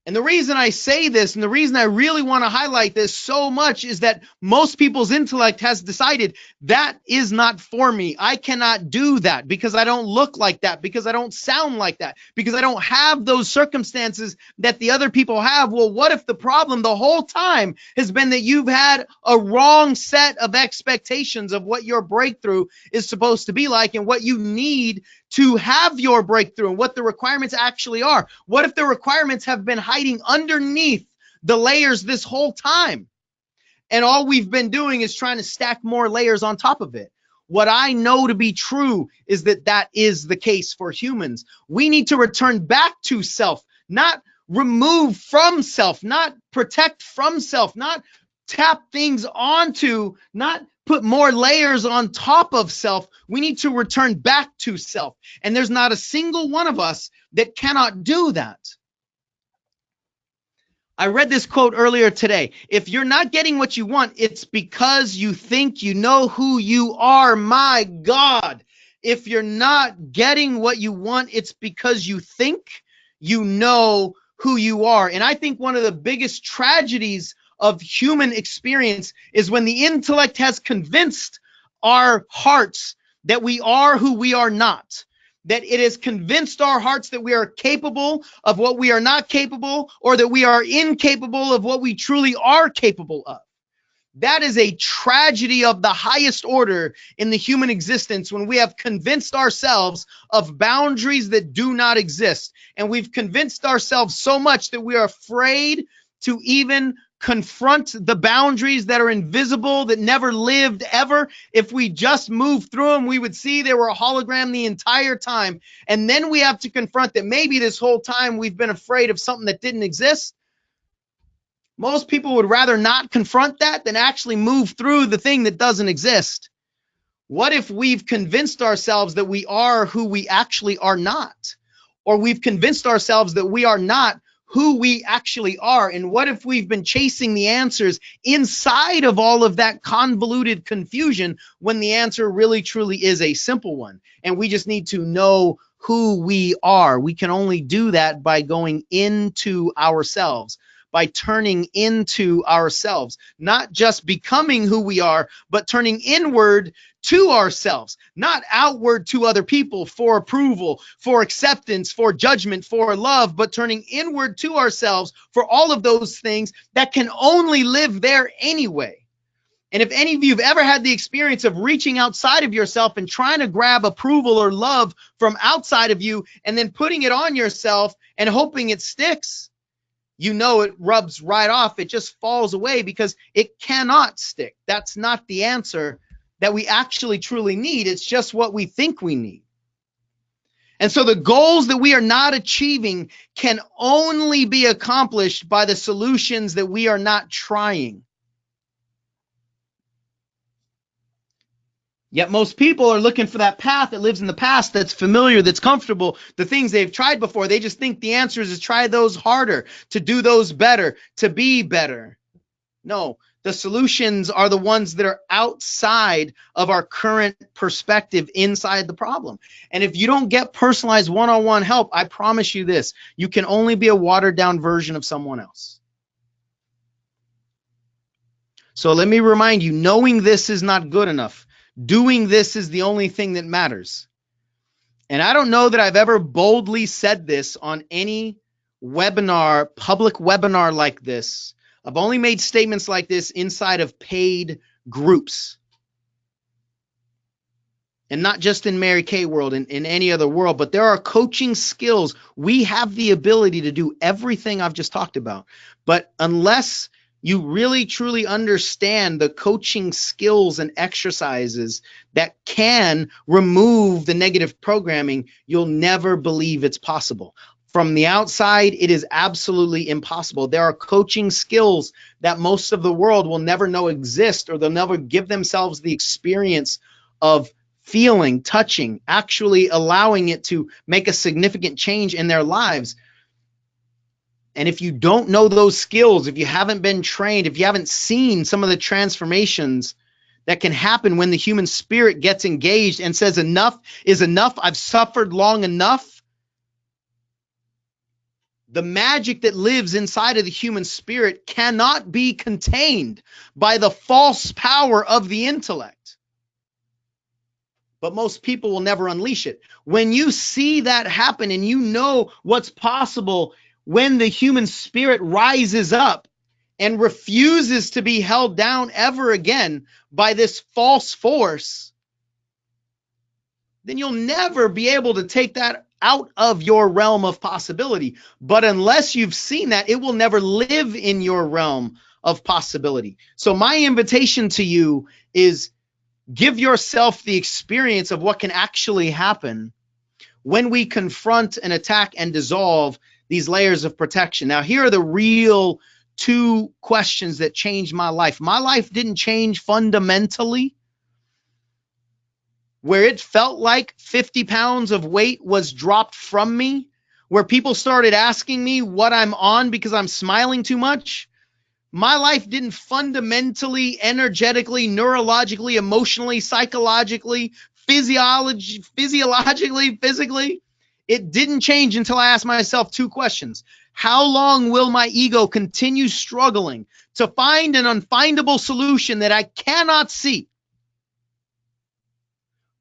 And the reason I say this, and the reason I really want to highlight this so much, is that most people's intellect has decided that is not for me. I cannot do that because I don't look like that, because I don't sound like that, because I don't have those circumstances that the other people have. Well, what if the problem the whole time has been that you've had a wrong set of expectations of what your breakthrough is supposed to be like and what you need to have your breakthrough and what the requirements actually are? What if the requirements have been hiding underneath the layers this whole time? And all we've been doing is trying to stack more layers on top of it. What I know to be true is that that is the case for humans. We need to return back to self, not remove from self, not protect from self, not tap things onto, not put more layers on top of self. We need to return back to self. And there's not a single one of us that cannot do that. I read this quote earlier today. If you're not getting what you want, it's because you think you know who you are. My God. If you're not getting what you want, it's because you think you know who you are. And I think one of the biggest tragedies of human experience is when the intellect has convinced our hearts that we are who we are not, that it has convinced our hearts that we are capable of what we are not capable, or that we are incapable of what we truly are capable of. That is a tragedy of the highest order in the human existence, when we have convinced ourselves of boundaries that do not exist. And we've convinced ourselves so much that we are afraid to even confront the boundaries that are invisible, that never lived ever. If we just moved through them, we would see they were a hologram the entire time. And then we have to confront that maybe this whole time we've been afraid of something that didn't exist. Most people would rather not confront that than actually move through the thing that doesn't exist. What if we've convinced ourselves that we are who we actually are not? Or we've convinced ourselves that we are not who we actually are? And what if we've been chasing the answers inside of all of that convoluted confusion, when the answer really truly is a simple one? And we just need to know who we are. We can only do that by going into ourselves, by turning into ourselves, not just becoming who we are, but turning inward to ourselves, not outward to other people for approval, for acceptance, for judgment, for love, but turning inward to ourselves for all of those things that can only live there anyway. And if any of you have ever had the experience of reaching outside of yourself and trying to grab approval or love from outside of you and then putting it on yourself and hoping it sticks, you know it rubs right off. It just falls away because it cannot stick. That's not the answer that we actually truly need. It's just what we think we need. And so the goals that we are not achieving can only be accomplished by the solutions that we are not trying. Yet most people are looking for that path that lives in the past, that's familiar, that's comfortable, the things they've tried before. They just think the answer is to try those harder, to do those better, to be better. No, the solutions are the ones that are outside of our current perspective, inside the problem. And if you don't get personalized one-on-one help, I promise you this, you can only be a watered down version of someone else. So let me remind you, knowing this is not good enough. Doing this is the only thing that matters. And I don't know that I've ever boldly said this on any webinar, public webinar like this. I've only made statements like this inside of paid groups. And not just in Mary Kay world, in any other world, but there are coaching skills. We have the ability to do everything I've just talked about. But unless you really truly understand the coaching skills and exercises that can remove the negative programming, you'll never believe it's possible. From the outside, it is absolutely impossible. There are coaching skills that most of the world will never know exist, or they'll never give themselves the experience of feeling, touching, actually allowing it to make a significant change in their lives. And if you don't know those skills, if you haven't been trained, if you haven't seen some of the transformations that can happen when the human spirit gets engaged and says, enough is enough, I've suffered long enough, the magic that lives inside of the human spirit cannot be contained by the false power of the intellect. But most people will never unleash it. When you see that happen and you know what's possible when the human spirit rises up and refuses to be held down ever again by this false force, then you'll never be able to take that out of your realm of possibility. But unless you've seen that, it will never live in your realm of possibility. So my invitation to you is, give yourself the experience of what can actually happen when we confront and attack and dissolve these layers of protection. Now, here are the real two questions that changed my life. My life didn't change fundamentally, where it felt like 50 pounds of weight was dropped from me, where people started asking me what I'm on because I'm smiling too much. My life didn't fundamentally, energetically, neurologically, emotionally, psychologically, physiologically, physically, it didn't change until I asked myself two questions. How long will my ego continue struggling to find an unfindable solution that I cannot see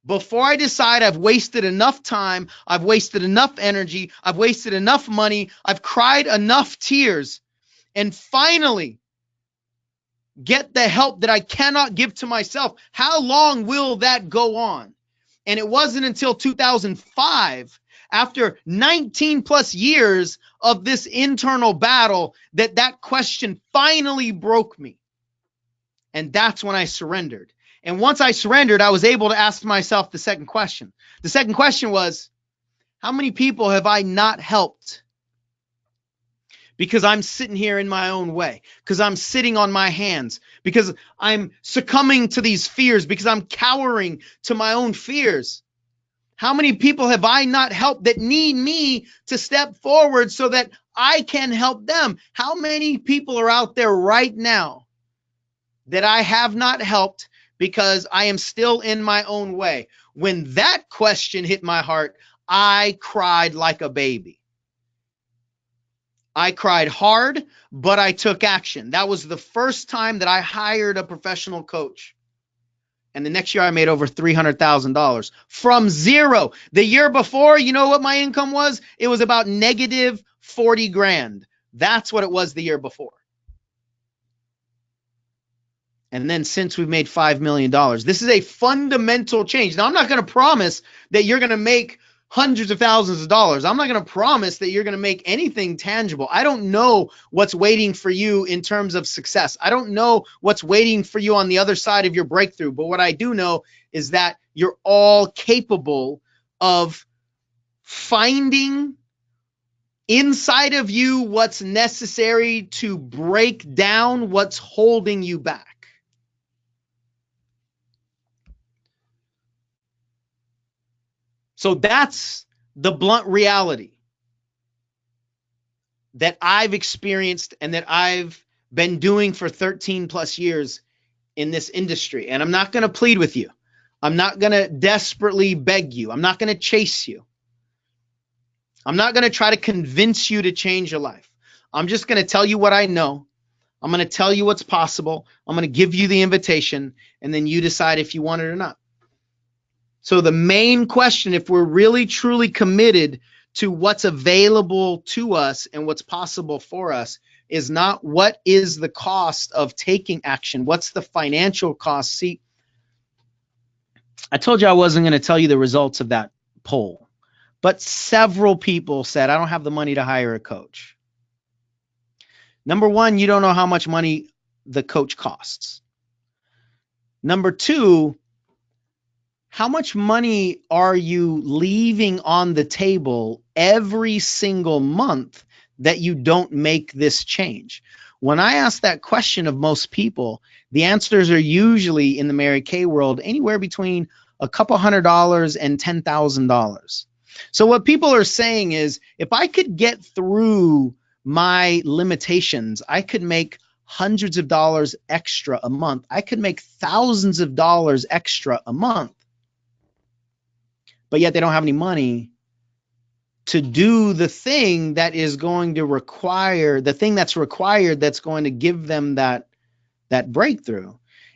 before I decide I've wasted enough time, I've wasted enough energy, I've wasted enough money, I've cried enough tears, and finally get the help that I cannot give to myself? How long will that go on? And it wasn't until 2005, after 19 plus years of this internal battle, that that question finally broke me. And that's when I surrendered. And once I surrendered, I was able to ask myself the second question. The second question was, how many people have I not helped because I'm sitting here in my own way, because I'm sitting on my hands, because I'm succumbing to these fears, because I'm cowering to my own fears? How many people have I not helped that need me to step forward so that I can help them? How many people are out there right now that I have not helped because I am still in my own way? When that question hit my heart, I cried like a baby. I cried hard, but I took action. That was the first time that I hired a professional coach. And the next year I made over $300,000 from zero. The year before, you know what my income was? It was about negative 40 grand. That's what it was the year before. And then since we've made $5 million, this is a fundamental change. Now, I'm not going to promise that you're going to make hundreds of thousands of dollars. I'm not going to promise that you're going to make anything tangible. I don't know what's waiting for you in terms of success. I don't know what's waiting for you on the other side of your breakthrough. But what I do know is that you're all capable of finding inside of you what's necessary to break down what's holding you back. So that's the blunt reality that I've experienced and that I've been doing for 13 plus years in this industry. And I'm not going to plead with you. I'm not going to desperately beg you. I'm not going to chase you. I'm not going to try to convince you to change your life. I'm just going to tell you what I know. I'm going to tell you what's possible. I'm going to give you the invitation, and then you decide if you want it or not. So the main question, if we're really truly committed to what's available to us and what's possible for us, is not what is the cost of taking action? What's the financial cost? See, I told you I wasn't going to tell you the results of that poll, but several people said, I don't have the money to hire a coach. Number one, you don't know how much money the coach costs. Number two, how much money are you leaving on the table every single month that you don't make this change? When I ask that question of most people, the answers are usually in the Mary Kay world anywhere between a couple $100 and $10,000. So what people are saying is, if I could get through my limitations. I could make hundreds of dollars extra a month. I could make thousands of dollars extra a month, but yet they don't have any money to do the thing that is going to require, the thing that's required that's going to give them that breakthrough.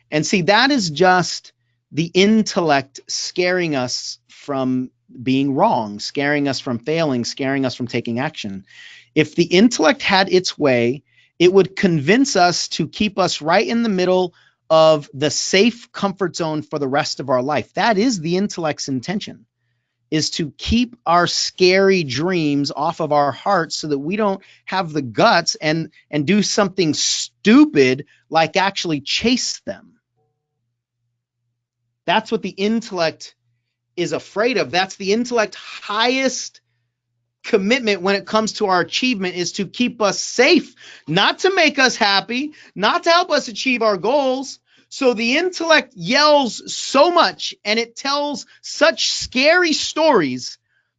And see, that is just the intellect scaring us from being wrong, scaring us from failing, scaring us from taking action. If the intellect had its way, it would convince us to keep us right in the middle of the safe comfort zone for the rest of our life. That is the intellect's intention, is to keep our scary dreams off of our hearts so that we don't have the guts and do something stupid like actually chase them. That's what the intellect is afraid of. That's the intellect's highest commitment when it comes to our achievement, is to keep us safe, not to make us happy, not to help us achieve our goals. So the intellect yells so much and it tells such scary stories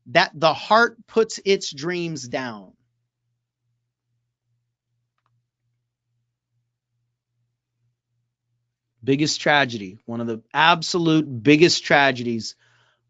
that the heart puts its dreams down. Biggest tragedy, one of the absolute biggest tragedies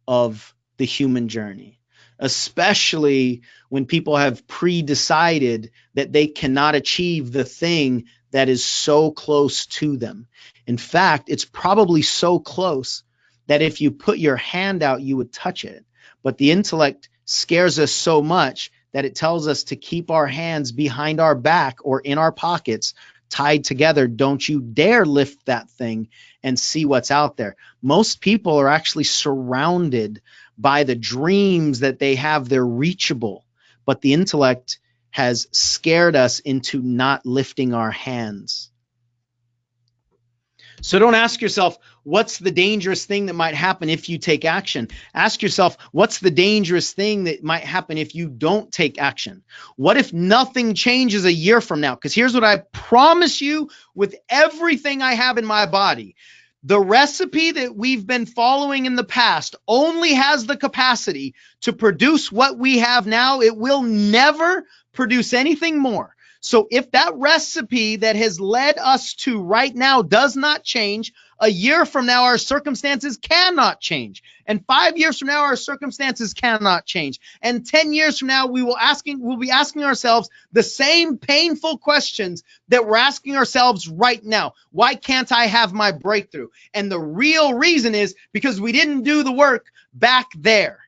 of the human journey, especially when people have pre-decided that they cannot achieve the thing that is so close to them. In fact, it's probably so close that if you put your hand out, you would touch it. But the intellect scares us so much that it tells us to keep our hands behind our back or in our pockets, tied together. Don't you dare lift that thing and see what's out there. Most people are actually surrounded by the dreams that they have. They're reachable, but the intellect has scared us into not lifting our hands. So don't ask yourself, what's the dangerous thing that might happen if you take action? Ask yourself, what's the dangerous thing that might happen if you don't take action? What if nothing changes a year from now? Because here's what I promise you with everything I have in my body. The recipe that we've been following in the past only has the capacity to produce what we have now. It will never produce anything more. So if that recipe that has led us to right now does not change, a year from now, our circumstances cannot change. And 5 years from now, our circumstances cannot change. And 10 years from now, we'll be asking ourselves the same painful questions that we're asking ourselves right now. Why can't I have my breakthrough? And the real reason is because we didn't do the work back there.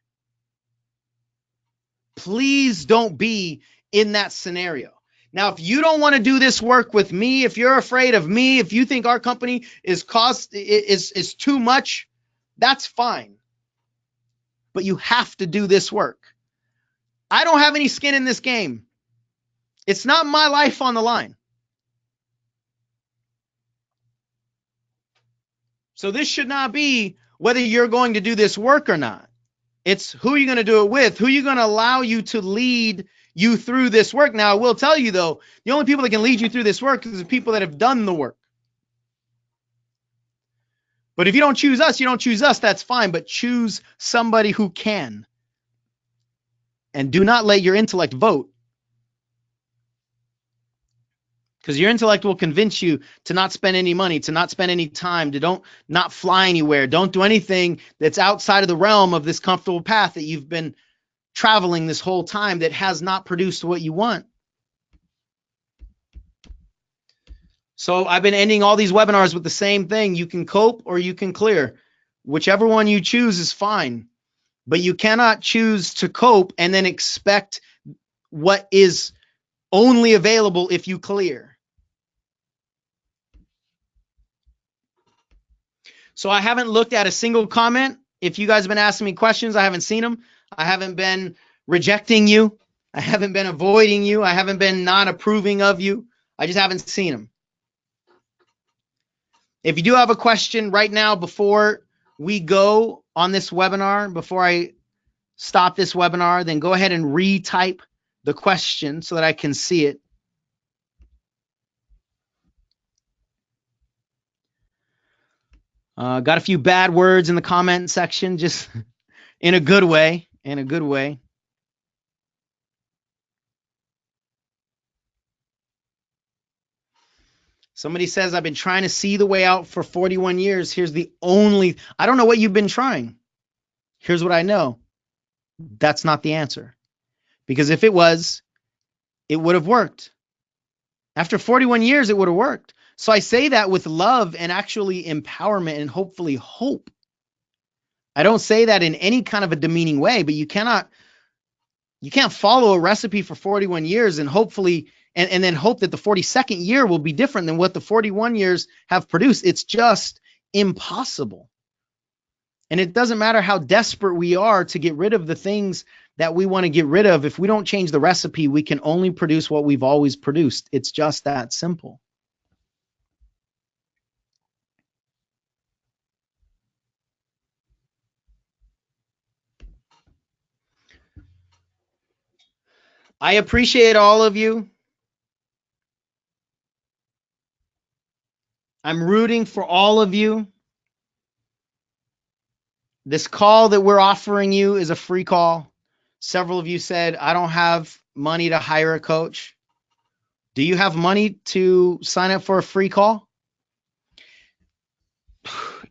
Please don't be in that scenario. Now, if you don't want to do this work with me, if you're afraid of me, if you think our company is too much, that's fine. But you have to do this work. I don't have any skin in this game. It's not my life on the line. So this should not be whether you're going to do this work or not. It's who you're going to do it with, who you're going to allow you to lead you through this work. Now, I will tell you, though, the only people that can lead you through this work is the people that have done the work. But if you don't choose us, you don't choose us, that's fine. But choose somebody who can. And do not let your intellect vote. Because your intellect will convince you to not spend any money, to not spend any time, to not fly anywhere. Don't do anything that's outside of the realm of this comfortable path that you've been traveling this whole time that has not produced what you want. So I've been ending all these webinars with the same thing. You can cope or you can clear. Whichever one you choose is fine. But you cannot choose to cope and then expect what is only available if you clear. So I haven't looked at a single comment. If you guys have been asking me questions, I haven't seen them. I haven't been rejecting you. I haven't been avoiding you. I haven't been not approving of you. I just haven't seen them. If you do have a question right now before we go on this webinar, before I stop this webinar, then go ahead and retype the question so that I can see it. Got a few bad words in the comment section, just in a good way, in a good way. Somebody says, I've been trying to see the way out for 41 years. I don't know what you've been trying. Here's what I know. That's not the answer. Because if it was, it would have worked. After 41 years, it would have worked. So I say that with love and actually empowerment and hopefully hope. I don't say that in any kind of a demeaning way, but you can't follow a recipe for 41 years and hopefully and then hope that the 42nd year will be different than what the 41 years have produced. It's just impossible. And it doesn't matter how desperate we are to get rid of the things that we want to get rid of. If we don't change the recipe, we can only produce what we've always produced. It's just that simple. I appreciate all of you. I'm rooting for all of you. This call that we're offering you is a free call. Several of you said, I don't have money to hire a coach. Do you have money to sign up for a free call?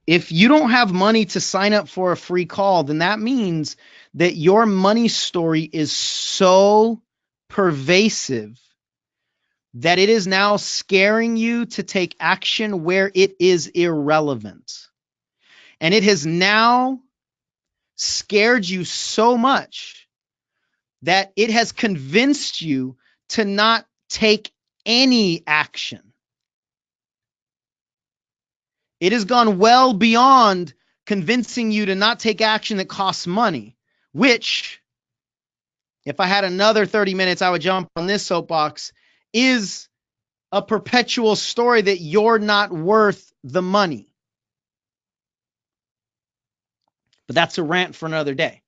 If you don't have money to sign up for a free call, then that means that your money story is so pervasive that it is now scaring you to take action where it is irrelevant. And it has now scared you so much that it has convinced you to not take any action. It has gone well beyond convincing you to not take action that costs money, which, if I had another 30 minutes, I would jump on this soapbox, is a perpetual story that you're not worth the money. But that's a rant for another day.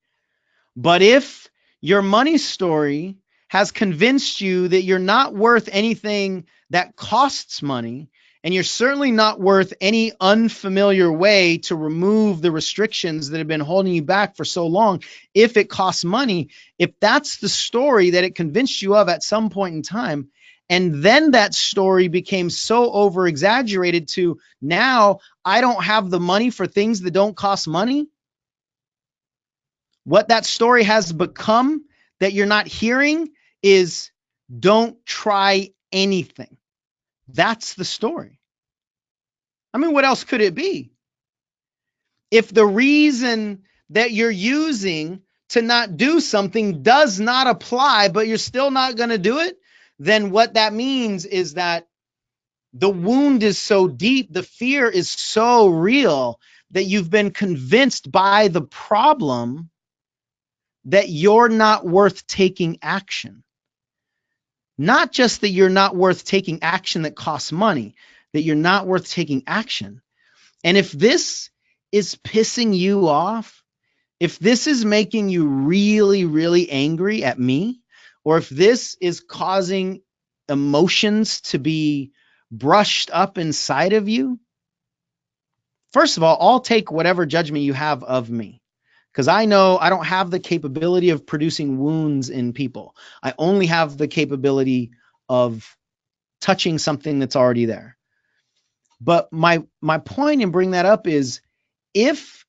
But if your money story has convinced you that you're not worth anything that costs money, and you're certainly not worth any unfamiliar way to remove the restrictions that have been holding you back for so long, if it costs money, if that's the story that it convinced you of at some point in time, and then that story became so over exaggerated to now I don't have the money for things that don't cost money, what that story has become that you're not hearing is don't try anything. That's the story. I mean, what else could it be? If the reason that you're using to not do something does not apply, but you're still not going to do it, then what that means is that the wound is so deep, the fear is so real that you've been convinced by the problem that you're not worth taking action. Not just that you're not worth taking action that costs money, that you're not worth taking action. And if this is pissing you off, if this is making you really, really angry at me, or if this is causing emotions to be brushed up inside of you, first of all, I'll take whatever judgment you have of me. Because I know I don't have the capability of producing wounds in people. I only have the capability of touching something that's already there. But my point in bringing that up is, if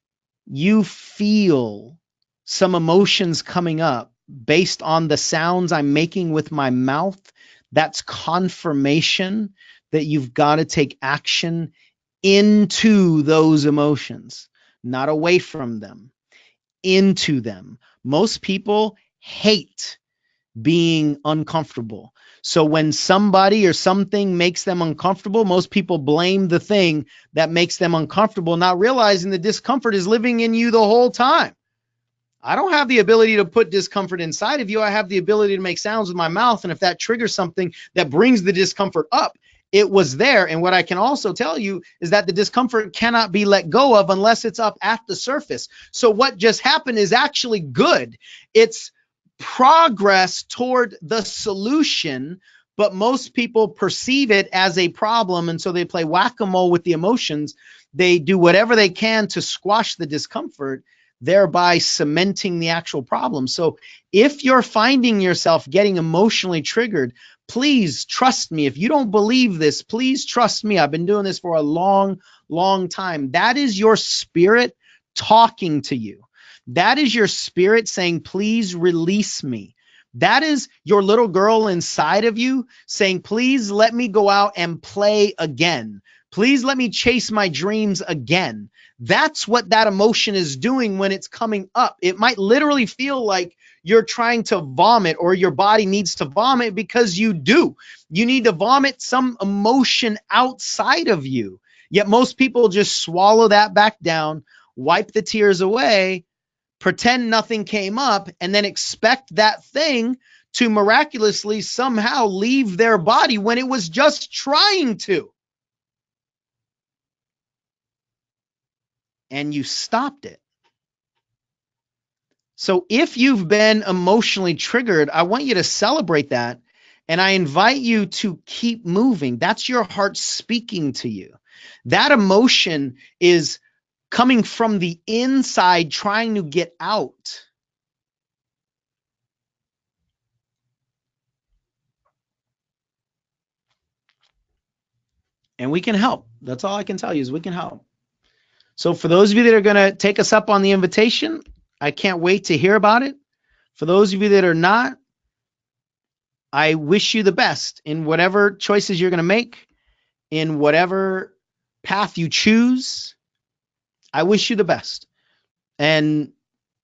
you feel some emotions coming up based on the sounds I'm making with my mouth, that's confirmation that you've got to take action into those emotions, not away from them. Into them. Most people hate being uncomfortable. So when somebody or something makes them uncomfortable, most people blame the thing that makes them uncomfortable, not realizing the discomfort is living in you the whole time. I don't have the ability to put discomfort inside of you. I have the ability to make sounds with my mouth. And if that triggers something that brings the discomfort up, it was there. And what I can also tell you is that the discomfort cannot be let go of unless it's up at the surface. So what just happened is actually good. It's progress toward the solution, but most people perceive it as a problem. And so they play whack-a-mole with the emotions. They do whatever they can to squash the discomfort, thereby cementing the actual problem. So if you're finding yourself getting emotionally triggered Please trust me. If you don't believe this, please trust me. I've been doing this for a long, long time. That is your spirit talking to you. That is your spirit saying, please release me. That is your little girl inside of you saying, please let me go out and play again. Please let me chase my dreams again. That's what that emotion is doing when it's coming up. It might literally feel like you're trying to vomit or your body needs to vomit, because you do. You need to vomit some emotion outside of you. Yet most people just swallow that back down, wipe the tears away, pretend nothing came up, and then expect that thing to miraculously somehow leave their body when it was just trying to. And you stopped it. So if you've been emotionally triggered, I want you to celebrate that. And I invite you to keep moving. That's your heart speaking to you. That emotion is coming from the inside, trying to get out. And we can help. That's all I can tell you is we can help. So for those of you that are going to take us up on the invitation, I can't wait to hear about it. For those of you that are not, I wish you the best in whatever choices you're going to make, in whatever path you choose. I wish you the best. And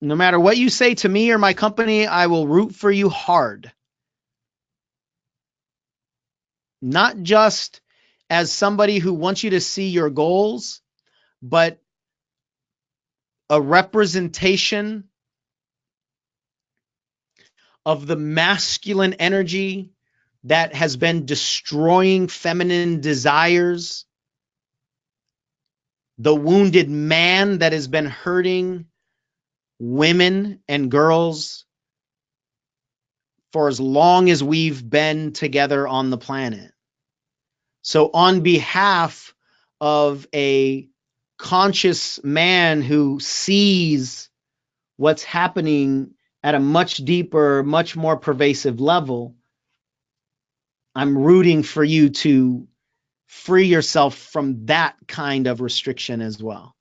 no matter what you say to me or my company, I will root for you hard. Not just as somebody who wants you to see your goals, but a representation of the masculine energy that has been destroying feminine desires, the wounded man that has been hurting women and girls for as long as we've been together on the planet. So on behalf of a conscious man who sees what's happening at a much deeper, much more pervasive level, I'm rooting for you to free yourself from that kind of restriction as well.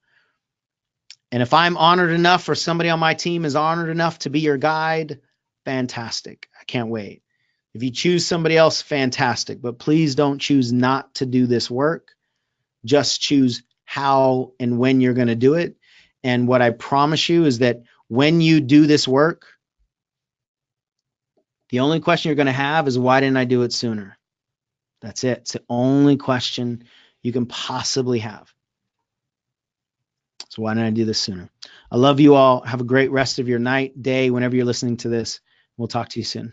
And if I'm honored enough, or somebody on my team is honored enough to be your guide, fantastic. I can't wait. If you choose somebody else, fantastic. But please don't choose not to do this work. Just choose how and when you're going to do it. And what I promise you is that when you do this work, the only question you're going to have is, why didn't I do it sooner? That's it. It's the only question you can possibly have. So why didn't I do this sooner? I love you all. Have a great rest of your night, day, whenever you're listening to this. We'll talk to you soon.